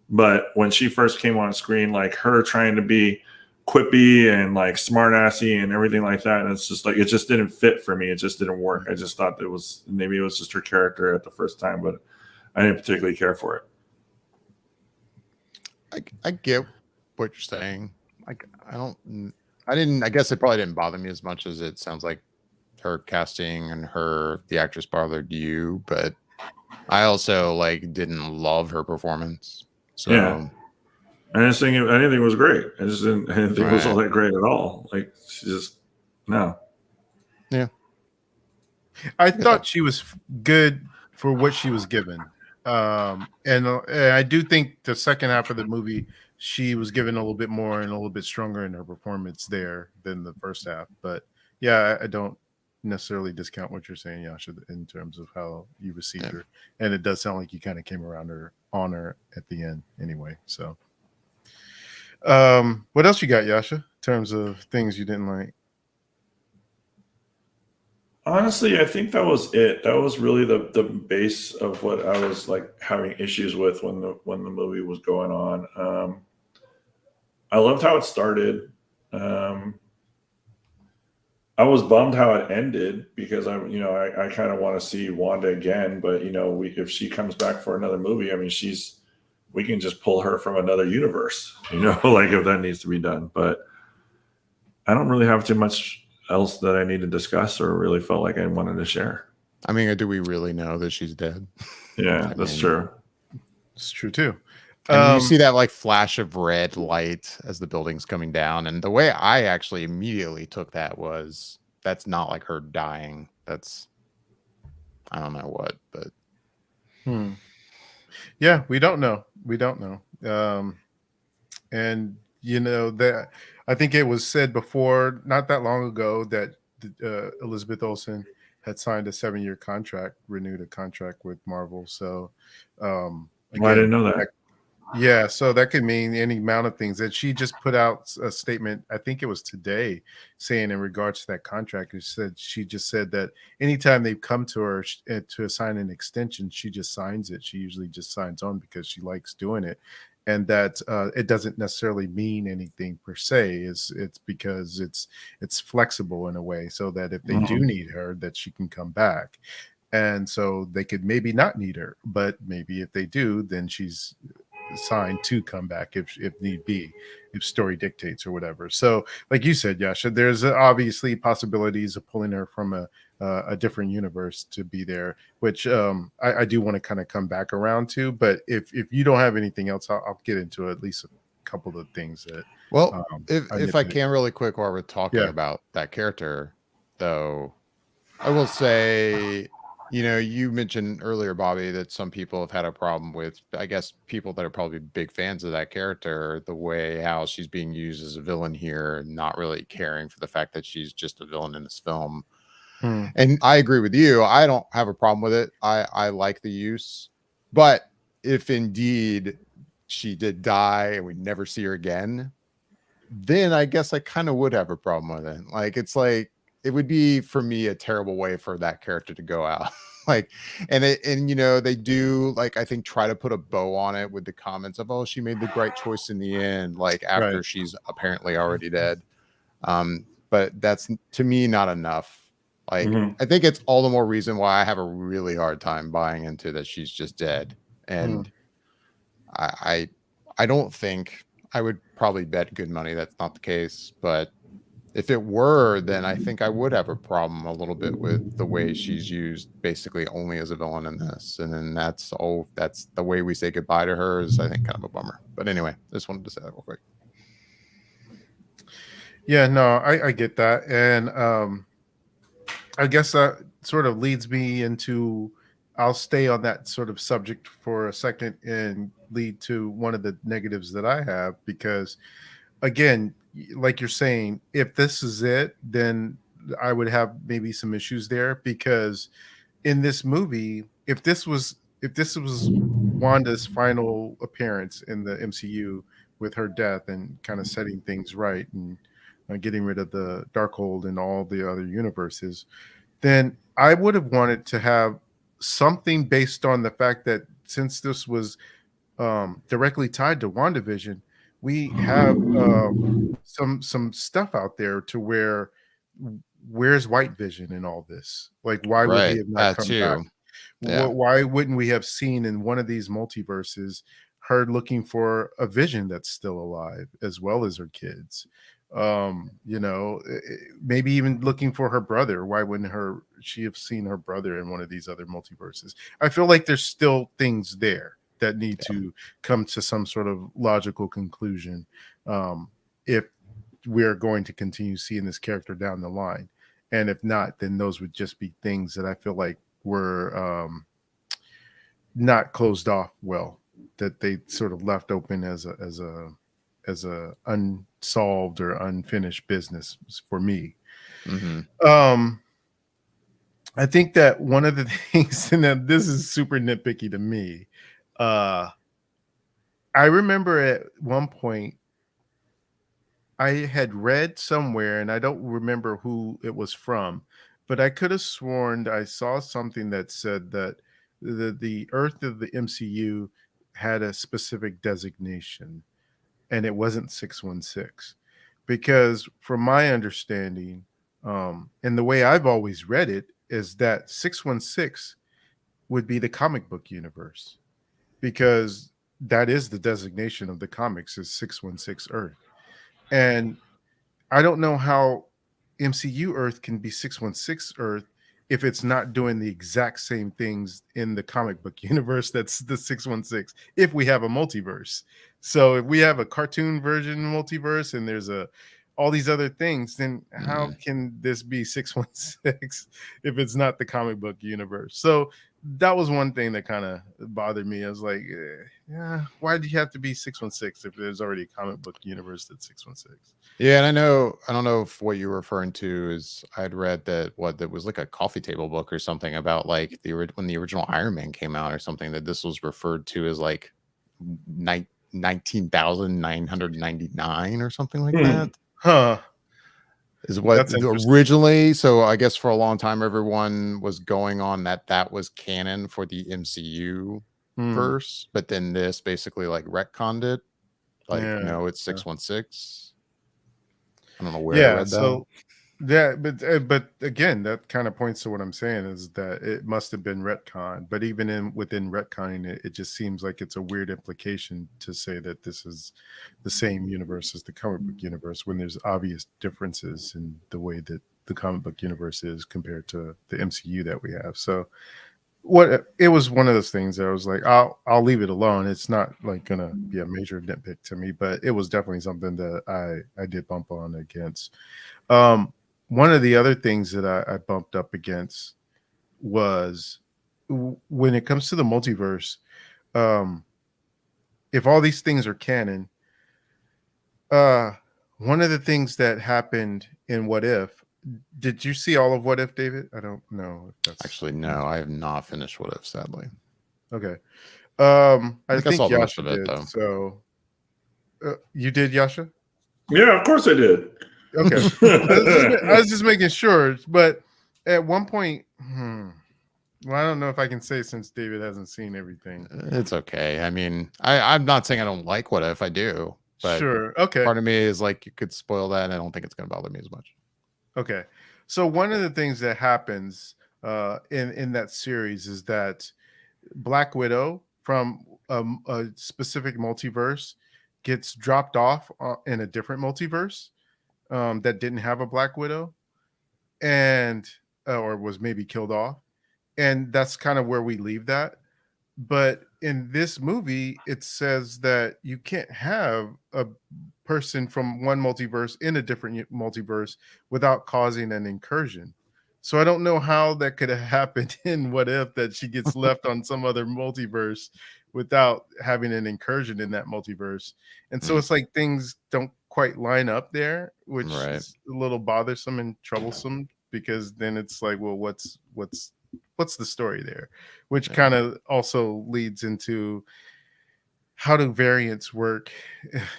But when she first came on screen, like her trying to be quippy and like smartassy and everything like that, and it's just like, it just didn't fit for me. It just didn't work. I just thought maybe it was just her character at the first time, but I didn't particularly care for it. I get what you're saying. Like, I guess it probably didn't bother me as much as it sounds like her casting and the actress bothered you, but I also like didn't love her performance. So yeah. I didn't think it was great. I didn't think it was all that great at all. Like, she just, no. Yeah. I thought she was good for what she was given. And I do think the second half of the movie, she was given a little bit more and a little bit stronger in her performance there than the first half. But yeah, I don't necessarily discount what you're saying, Yasha, in terms of how you received her. And it does sound like you kind of came around on her at the end anyway. So what else you got, Yasha, in terms of things you didn't like? Honestly, I think that was it. That was really the base of what I was like having issues with when the movie was going on. I loved how it started. I was bummed how it ended because I kind of want to see Wanda again, but if she comes back for another movie, I mean, we can just pull her from another universe, like if that needs to be done. But I don't really have too much else that I need to discuss or really felt like I wanted to share. I mean, do we really know that she's dead? Yeah, I that's mean, true. It's true too. I mean, you see that like flash of red light as the building's coming down, and the way I actually immediately took that was that's not like her dying. That's I don't know what, but Yeah, we don't know. We don't know. And you know that I think it was said before, not that long ago, that Elizabeth Olsen had signed a 7-year contract, renewed a contract with Marvel. So Well, I didn't again, know that. yeah, so that could mean any amount of things. That she just put out a statement, I think it was today, saying in regards to that contract, she just said that anytime they come to her to assign an extension, she just signs it. She usually just signs on because she likes doing it, and that it doesn't necessarily mean anything per se. It's because it's flexible in a way, so that if they do Mhm. need her, that she can come back. And so they could maybe not need her, but maybe if they do, then she's signed to come back if need be, if story dictates or whatever. So like you said, Yasha, there's obviously possibilities of pulling her from a different universe to be there, which I do want to kind of come back around to. But if you don't have anything else, I'll get into at least a couple of things that well, if I nitpicked. can really quick while we're talking Yeah. about that character, though, I will say, you mentioned earlier, Bobby, that some people have had a problem with, I guess, people that are probably big fans of that character, the way how she's being used as a villain here, not really caring for the fact that she's just a villain in this film. Hmm. And I agree with you. I don't have a problem with it. I like the use. But if indeed she did die and we never see her again, then I guess I kind of would have a problem with it. Like it's like it would be for me a terrible way for that character to go out. Like and they do like I think try to put a bow on it with the comments of, oh, she made the right choice in the end, like Right. after she's apparently already dead. But that's to me not enough. Like Mhm. I think it's all the more reason why I have a really hard time buying into that she's just dead. Hmm. And I I, I don't think I would probably bet good money that's not the case, but if it were, then I think I would have a problem a little bit with the way she's used basically only as a villain in this. And then that's the way we say goodbye to her is I think kind of a bummer. But anyway, just wanted to say that real quick. Yeah, no, I get that. And I guess that sort of leads me into I'll stay on that sort of subject for a second and lead to one of the negatives that I have because again, like you're saying, if this is it, then I would have maybe some issues there because in this movie, if this was Wanda's final appearance in the MCU with her death and kind of setting things right and getting rid of the Darkhold and all the other universes, then I would have wanted to have something based on the fact that since this was directly tied to WandaVision, we have some stuff out there to where's White Vision in all this? Like, why would he Right. have not That come back? too. Yeah. Why wouldn't we have seen in one of these multiverses her looking for a Vision that's still alive as well as her kids? Maybe even looking for her brother. Why wouldn't she have seen her brother in one of these other multiverses? I feel like there's still things there that need Yeah. to come to some sort of logical conclusion if we're going to continue seeing this character down the line. And if not, then those would just be things that I feel like were not closed off well, that they sort of left open as a unsolved or unfinished business for me. Hmm. Um, I think that one of the things, and then this is super nitpicky to me, uh, I remember at one point I had read somewhere, and I don't remember who it was from, but I could have sworn I saw something that said that the Earth of the MCU had a specific designation, and it wasn't 616. Because from my understanding, and the way I've always read it, is that 616 would be the comic book universe, because that is the designation of the comics is 616 Earth. And I don't know how MCU Earth can be 616 Earth if it's not doing the exact same things in the comic book universe that's the 616, if we have a multiverse. So if we have a cartoon version multiverse and there's all these other things, then how can this be 616 if it's not the comic book universe? So that was one thing that kind of bothered me. I was like, yeah, why do you have to be 616 if there's already a comic book universe that's 616? Yeah, and I don't know if what you're referring to is I'd read that that was like a coffee table book or something about like when the original Iron Man came out or something, that this was referred to as like 19,999 or something like that. Huh. Is what That's interesting. originally. So I guess for a long time everyone was going on that was canon for the MCU verse, but then this basically like retconned it. Like, Yeah. no, it's 616. I don't know where I Yeah. read that. So yeah, but again, that kind of points to what I'm saying is that it must have been retcon. But even within retconning it, it just seems like it's a weird implication to say that this is the same universe as the comic book universe when there's obvious differences in the way that the comic book universe is compared to the MCU that we have. So it was one of those things that I was like, I'll leave it alone. It's not like gonna be a major nitpick to me, but it was definitely something that I did bump on against. One of the other things that I bumped up against was when it comes to the multiverse, if all these things are canon, one of the things that happened in What If, did you see all of What If, David? I don't know if that's Actually, no, I have not finished What If, sadly. okay. I think saw the rest Yasha of it, did. though. So you did, Yasha? Yeah, of course I did. Okay. I was just making sure. But at one point, well, I don't know if I can say since David hasn't seen everything. It's okay. I mean, I'm not saying I don't like What If. I do. But Sure. Okay. part of me is like, you could spoil that, and I don't think it's going to bother me as much. Okay. So one of the things that happens in that series is that Black Widow from a specific multiverse gets dropped off in a different multiverse that didn't have a Black Widow, and or was maybe killed off, and that's kind of where we leave that. But in this movie, it says that you can't have a person from one multiverse in a different multiverse without causing an incursion. So I don't know how that could have happened in What If, that she gets left on some other multiverse without having an incursion in that multiverse. And so it's like things don't quite line up there, which is a little bothersome and troublesome, because then it's like, well, what's the story there? Which kind of also leads into how do variants work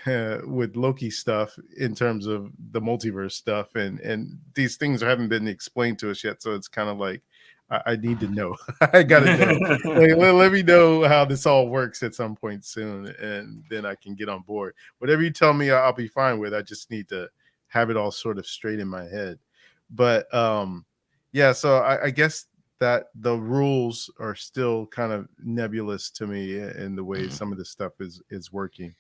with Loki stuff in terms of the multiverse stuff, and these things haven't been explained to us yet. So it's kind of like, I need to know. I gotta know. Like, let me know how this all works at some point soon, and then I can get on board. Whatever you tell me, I'll be fine with. I just need to have it all sort of straight in my head. But yeah, so I guess that the rules are still kind of nebulous to me in the way some of this stuff is working.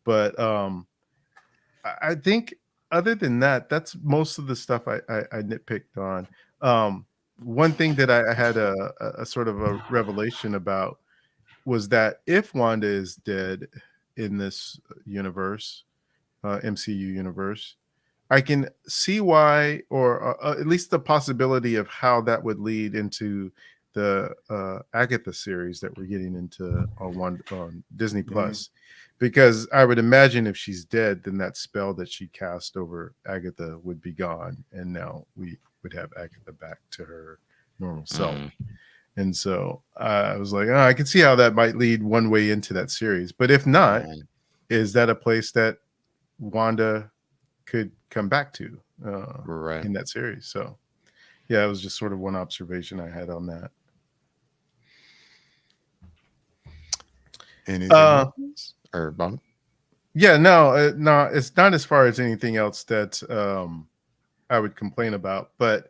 But I think other than that, that's most of the stuff I nitpicked on. One thing that I had a sort of a revelation about was that if Wanda is dead in this universe, MCU universe, I can see why, or at least the possibility of how that would lead into the Agatha series that we're getting into on Disney Plus. Because I would imagine if she's dead, then that spell that she cast over Agatha would be gone, and now we would have Agatha back to her normal self. And so I was like, I can see how that might lead one way into that series. But if not, is that a place that Wanda could come back to in that series? So yeah, it was just sort of one observation I had on that. Anything else? Or Bunk? Yeah, no, it's not as far as anything else that I would complain about, but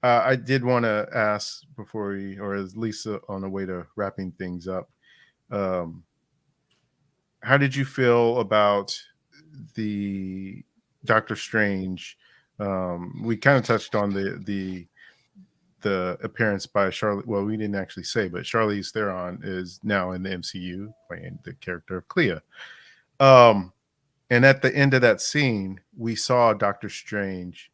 I did want to ask before we, or at least on the way to wrapping things up, how did you feel about the Doctor Strange? We kind of touched on the the appearance by Charlie. Well, we didn't actually say, but Charlize Theron is now in the MCU playing the character of Clea. And at the end of that scene, we saw Doctor Strange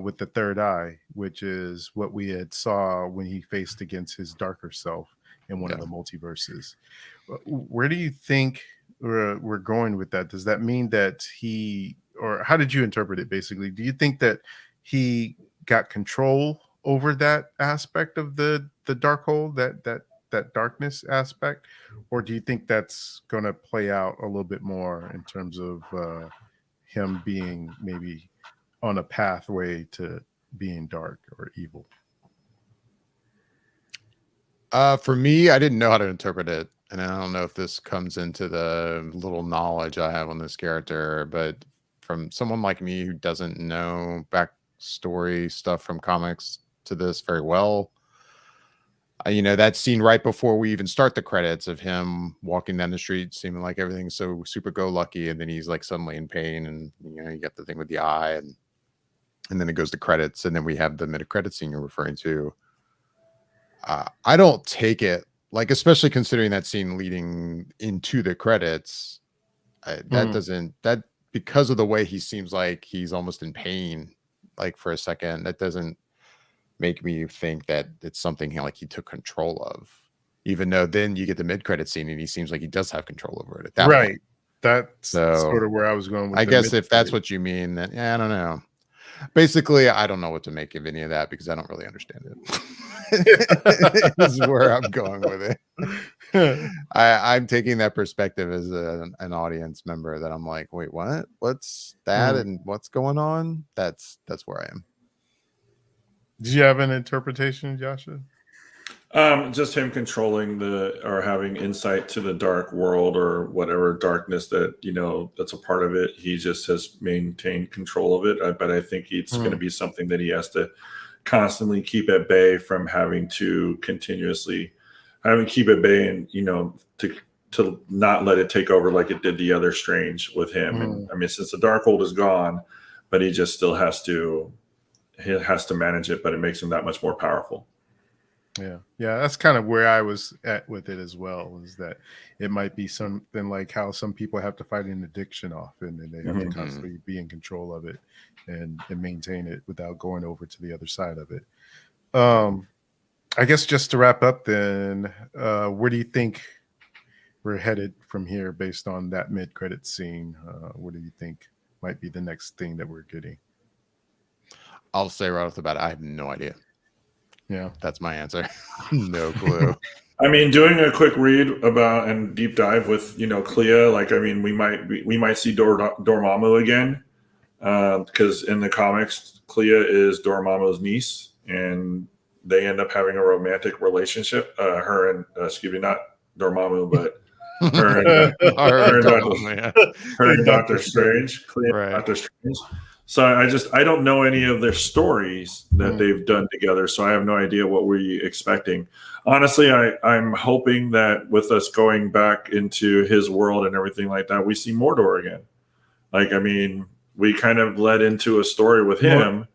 with the third eye, which is what we had saw when he faced against his darker self in one of the multiverses. Where do you think we're going with that? Does that mean that or how did you interpret it basically? Do you think that he got control over that aspect of the dark hole, that darkness aspect, or do you think that's going to play out a little bit more in terms of him being maybe on a pathway to being dark or evil? For me, I didn't know how to interpret it, and I don't know if this comes into the little knowledge I have on this character, but from someone like me who doesn't know backstory stuff from comics to this very well, that scene right before we even start the credits of him walking down the street, seeming like everything's so super go lucky, and then he's like suddenly in pain, and you get the thing with the eye, and then it goes to credits, and then we have the mid-credit scene you're referring to. I don't take it like, especially considering that scene leading into the credits, that because of the way he seems like he's almost in pain, like for a second, that doesn't make me think that it's something he took control of, even though then you get the mid-credit scene and he seems like he does have control over it at that point. That's sort of where I was going with I guess if that's what you mean, then I don't know. Basically, I don't know what to make of any of that because I don't really understand it. Is where I'm going with it. I'm taking that perspective as an audience member that I'm like, wait, what? What's that? And what's going on? That's where I am. Did you have an interpretation, Joshua? Just him controlling or having insight to the dark world or whatever darkness that, that's a part of it. He just has maintained control of it. But I think it's going to be something that he has to constantly keep at bay from having to continuously keep at bay and, to not let it take over like it did the other Strange with him. And I mean, since the Darkhold is gone, but he just still has to manage it, but it makes him that much more powerful. Yeah, that's kind of where I was at with it as well, is that it might be something like how some people have to fight an addiction off, and then they have to constantly be in control of it and maintain it without going over to the other side of it. I guess just to wrap up then, where do you think we're headed from here based on that mid-credit scene? What do you think might be the next thing that we're getting? I'll say right off the bat, I have no idea. Yeah, that's my answer. No clue. I mean, doing a quick read about and deep dive with Clea, we might see Dormammu again, because in the comics, Clea is Dormammu's niece, and they end up having a romantic relationship. Her and not Dormammu, but her and Doctor Strange, Clea and Doctor Strange. So I don't know any of their stories that they've done together. So I have no idea what we're expecting. Honestly, I'm hoping that with us going back into his world and everything like that, we see Mordor again. We kind of led into a story with him.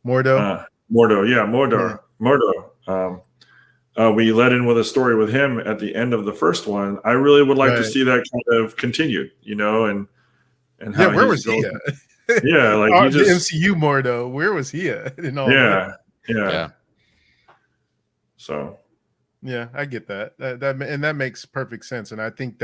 Mordo. Mordor. We led in with a story with him at the end of the first one. I really would like to see that kind of continued, and how where was he at? Yeah, like the MCU Mordo, where was he at in all that? Yeah. So yeah, I get that. That makes perfect sense, and I think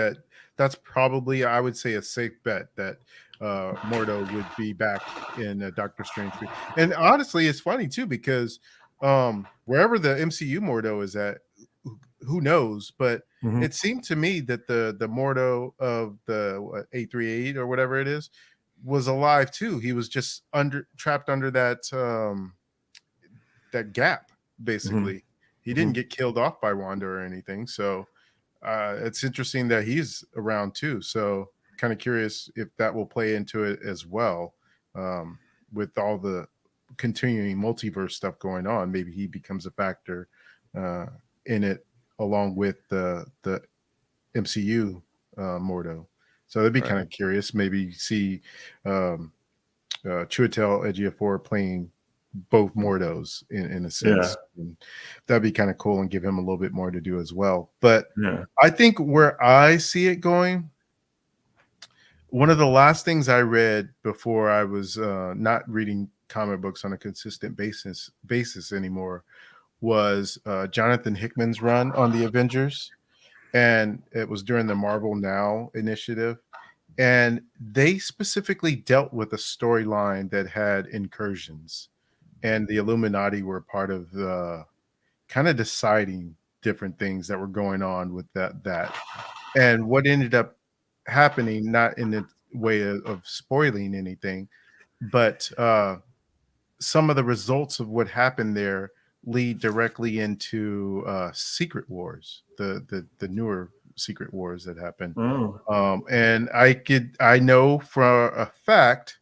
that's probably, I would say, a safe bet that Mordo would be back in Doctor Strange 3. And honestly, it's funny too, because wherever the MCU Mordo is at, who knows? But it seemed to me that the Mordo of the 838 or whatever it is was alive too. He was just trapped under that gap, basically. He didn't get killed off by Wanda or anything. So it's interesting that he's around too. So kind of curious if that will play into it as well, with all the continuing multiverse stuff going on. Maybe he becomes a factor in it along with the MCU Mordo. So that'd be kind of curious. Maybe see Chiwetel Ejiofor playing both Mordos in a sense. And that'd be kind of cool and give him a little bit more to do as well. But I think where I see it going, one of the last things I read before I was not reading comic books on a consistent basis anymore was Jonathan Hickman's run on the Avengers, and it was during the Marvel Now initiative, and they specifically dealt with a storyline that had incursions, and the Illuminati were part of the kind of deciding different things that were going on with that. And what ended up happening, not in the way of spoiling anything, but some of the results of what happened there lead directly into Secret Wars, the newer Secret Wars that happened. And I know for a fact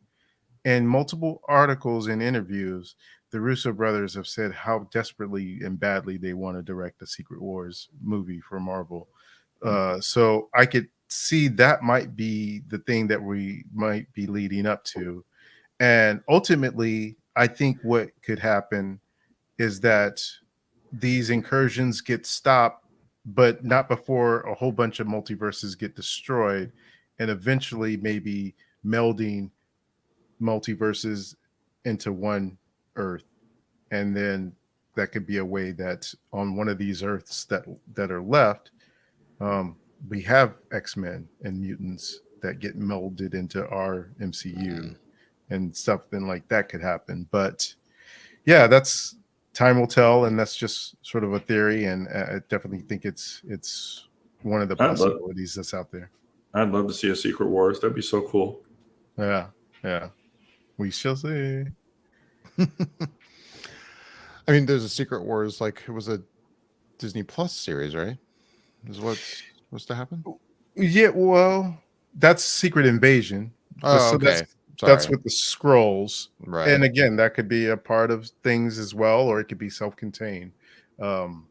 in multiple articles and interviews, the Russo brothers have said how desperately and badly they want to direct the Secret Wars movie for Marvel. So I could see that might be the thing that we might be leading up to. And ultimately, I think what could happen is that these incursions get stopped, but not before a whole bunch of multiverses get destroyed, and eventually maybe melding multiverses into one Earth. And then that could be a way that on one of these Earths that are left, we have X-Men and mutants that get melded into our MCU, and something like that could happen. But yeah, that's time will tell, and that's just sort of a theory, and I definitely think it's one of the possibilities that's out there. I'd love to see a Secret Wars. That'd be so cool. Yeah, we shall see. I mean, there's a Secret Wars, like it was a Disney Plus series, right? Is what's supposed to happen? Yeah, well, that's Secret Invasion. Oh, okay. That's with the scrolls, right? And again, that could be a part of things as well, or it could be self-contained. Who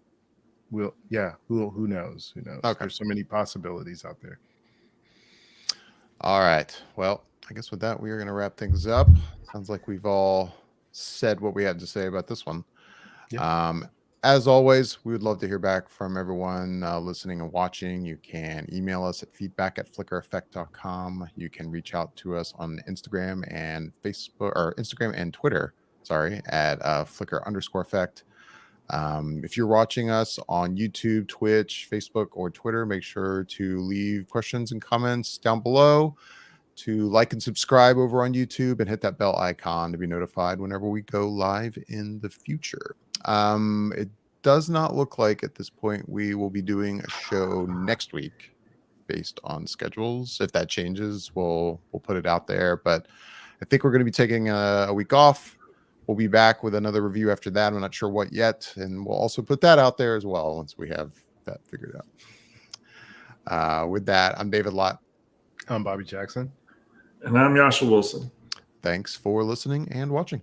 knows? Who knows? Okay. There's so many possibilities out there. All right. Well, I guess with that, we are going to wrap things up. Sounds like we've all said what we had to say about this one. Yeah. As always, we would love to hear back from everyone listening and watching. You can email us at feedback@flickereffect.com. You can reach out to us on Instagram and Facebook, or Instagram and Twitter, at @flicker_effect. If you're watching us on YouTube, Twitch, Facebook, or Twitter, make sure to leave questions and comments down below, to like and subscribe over on YouTube, and hit that bell icon to be notified whenever we go live in the future. It does not look like at this point we will be doing a show next week based on schedules. If that changes, we'll put it out there, but I think we're going to be taking a week off. We'll be back with another review after that. I'm not sure what yet, and we'll also put that out there as well once we have that figured out. With that, I'm David Lott. I'm Bobby Jackson. And I'm Yasha Wilson. Thanks for listening and watching.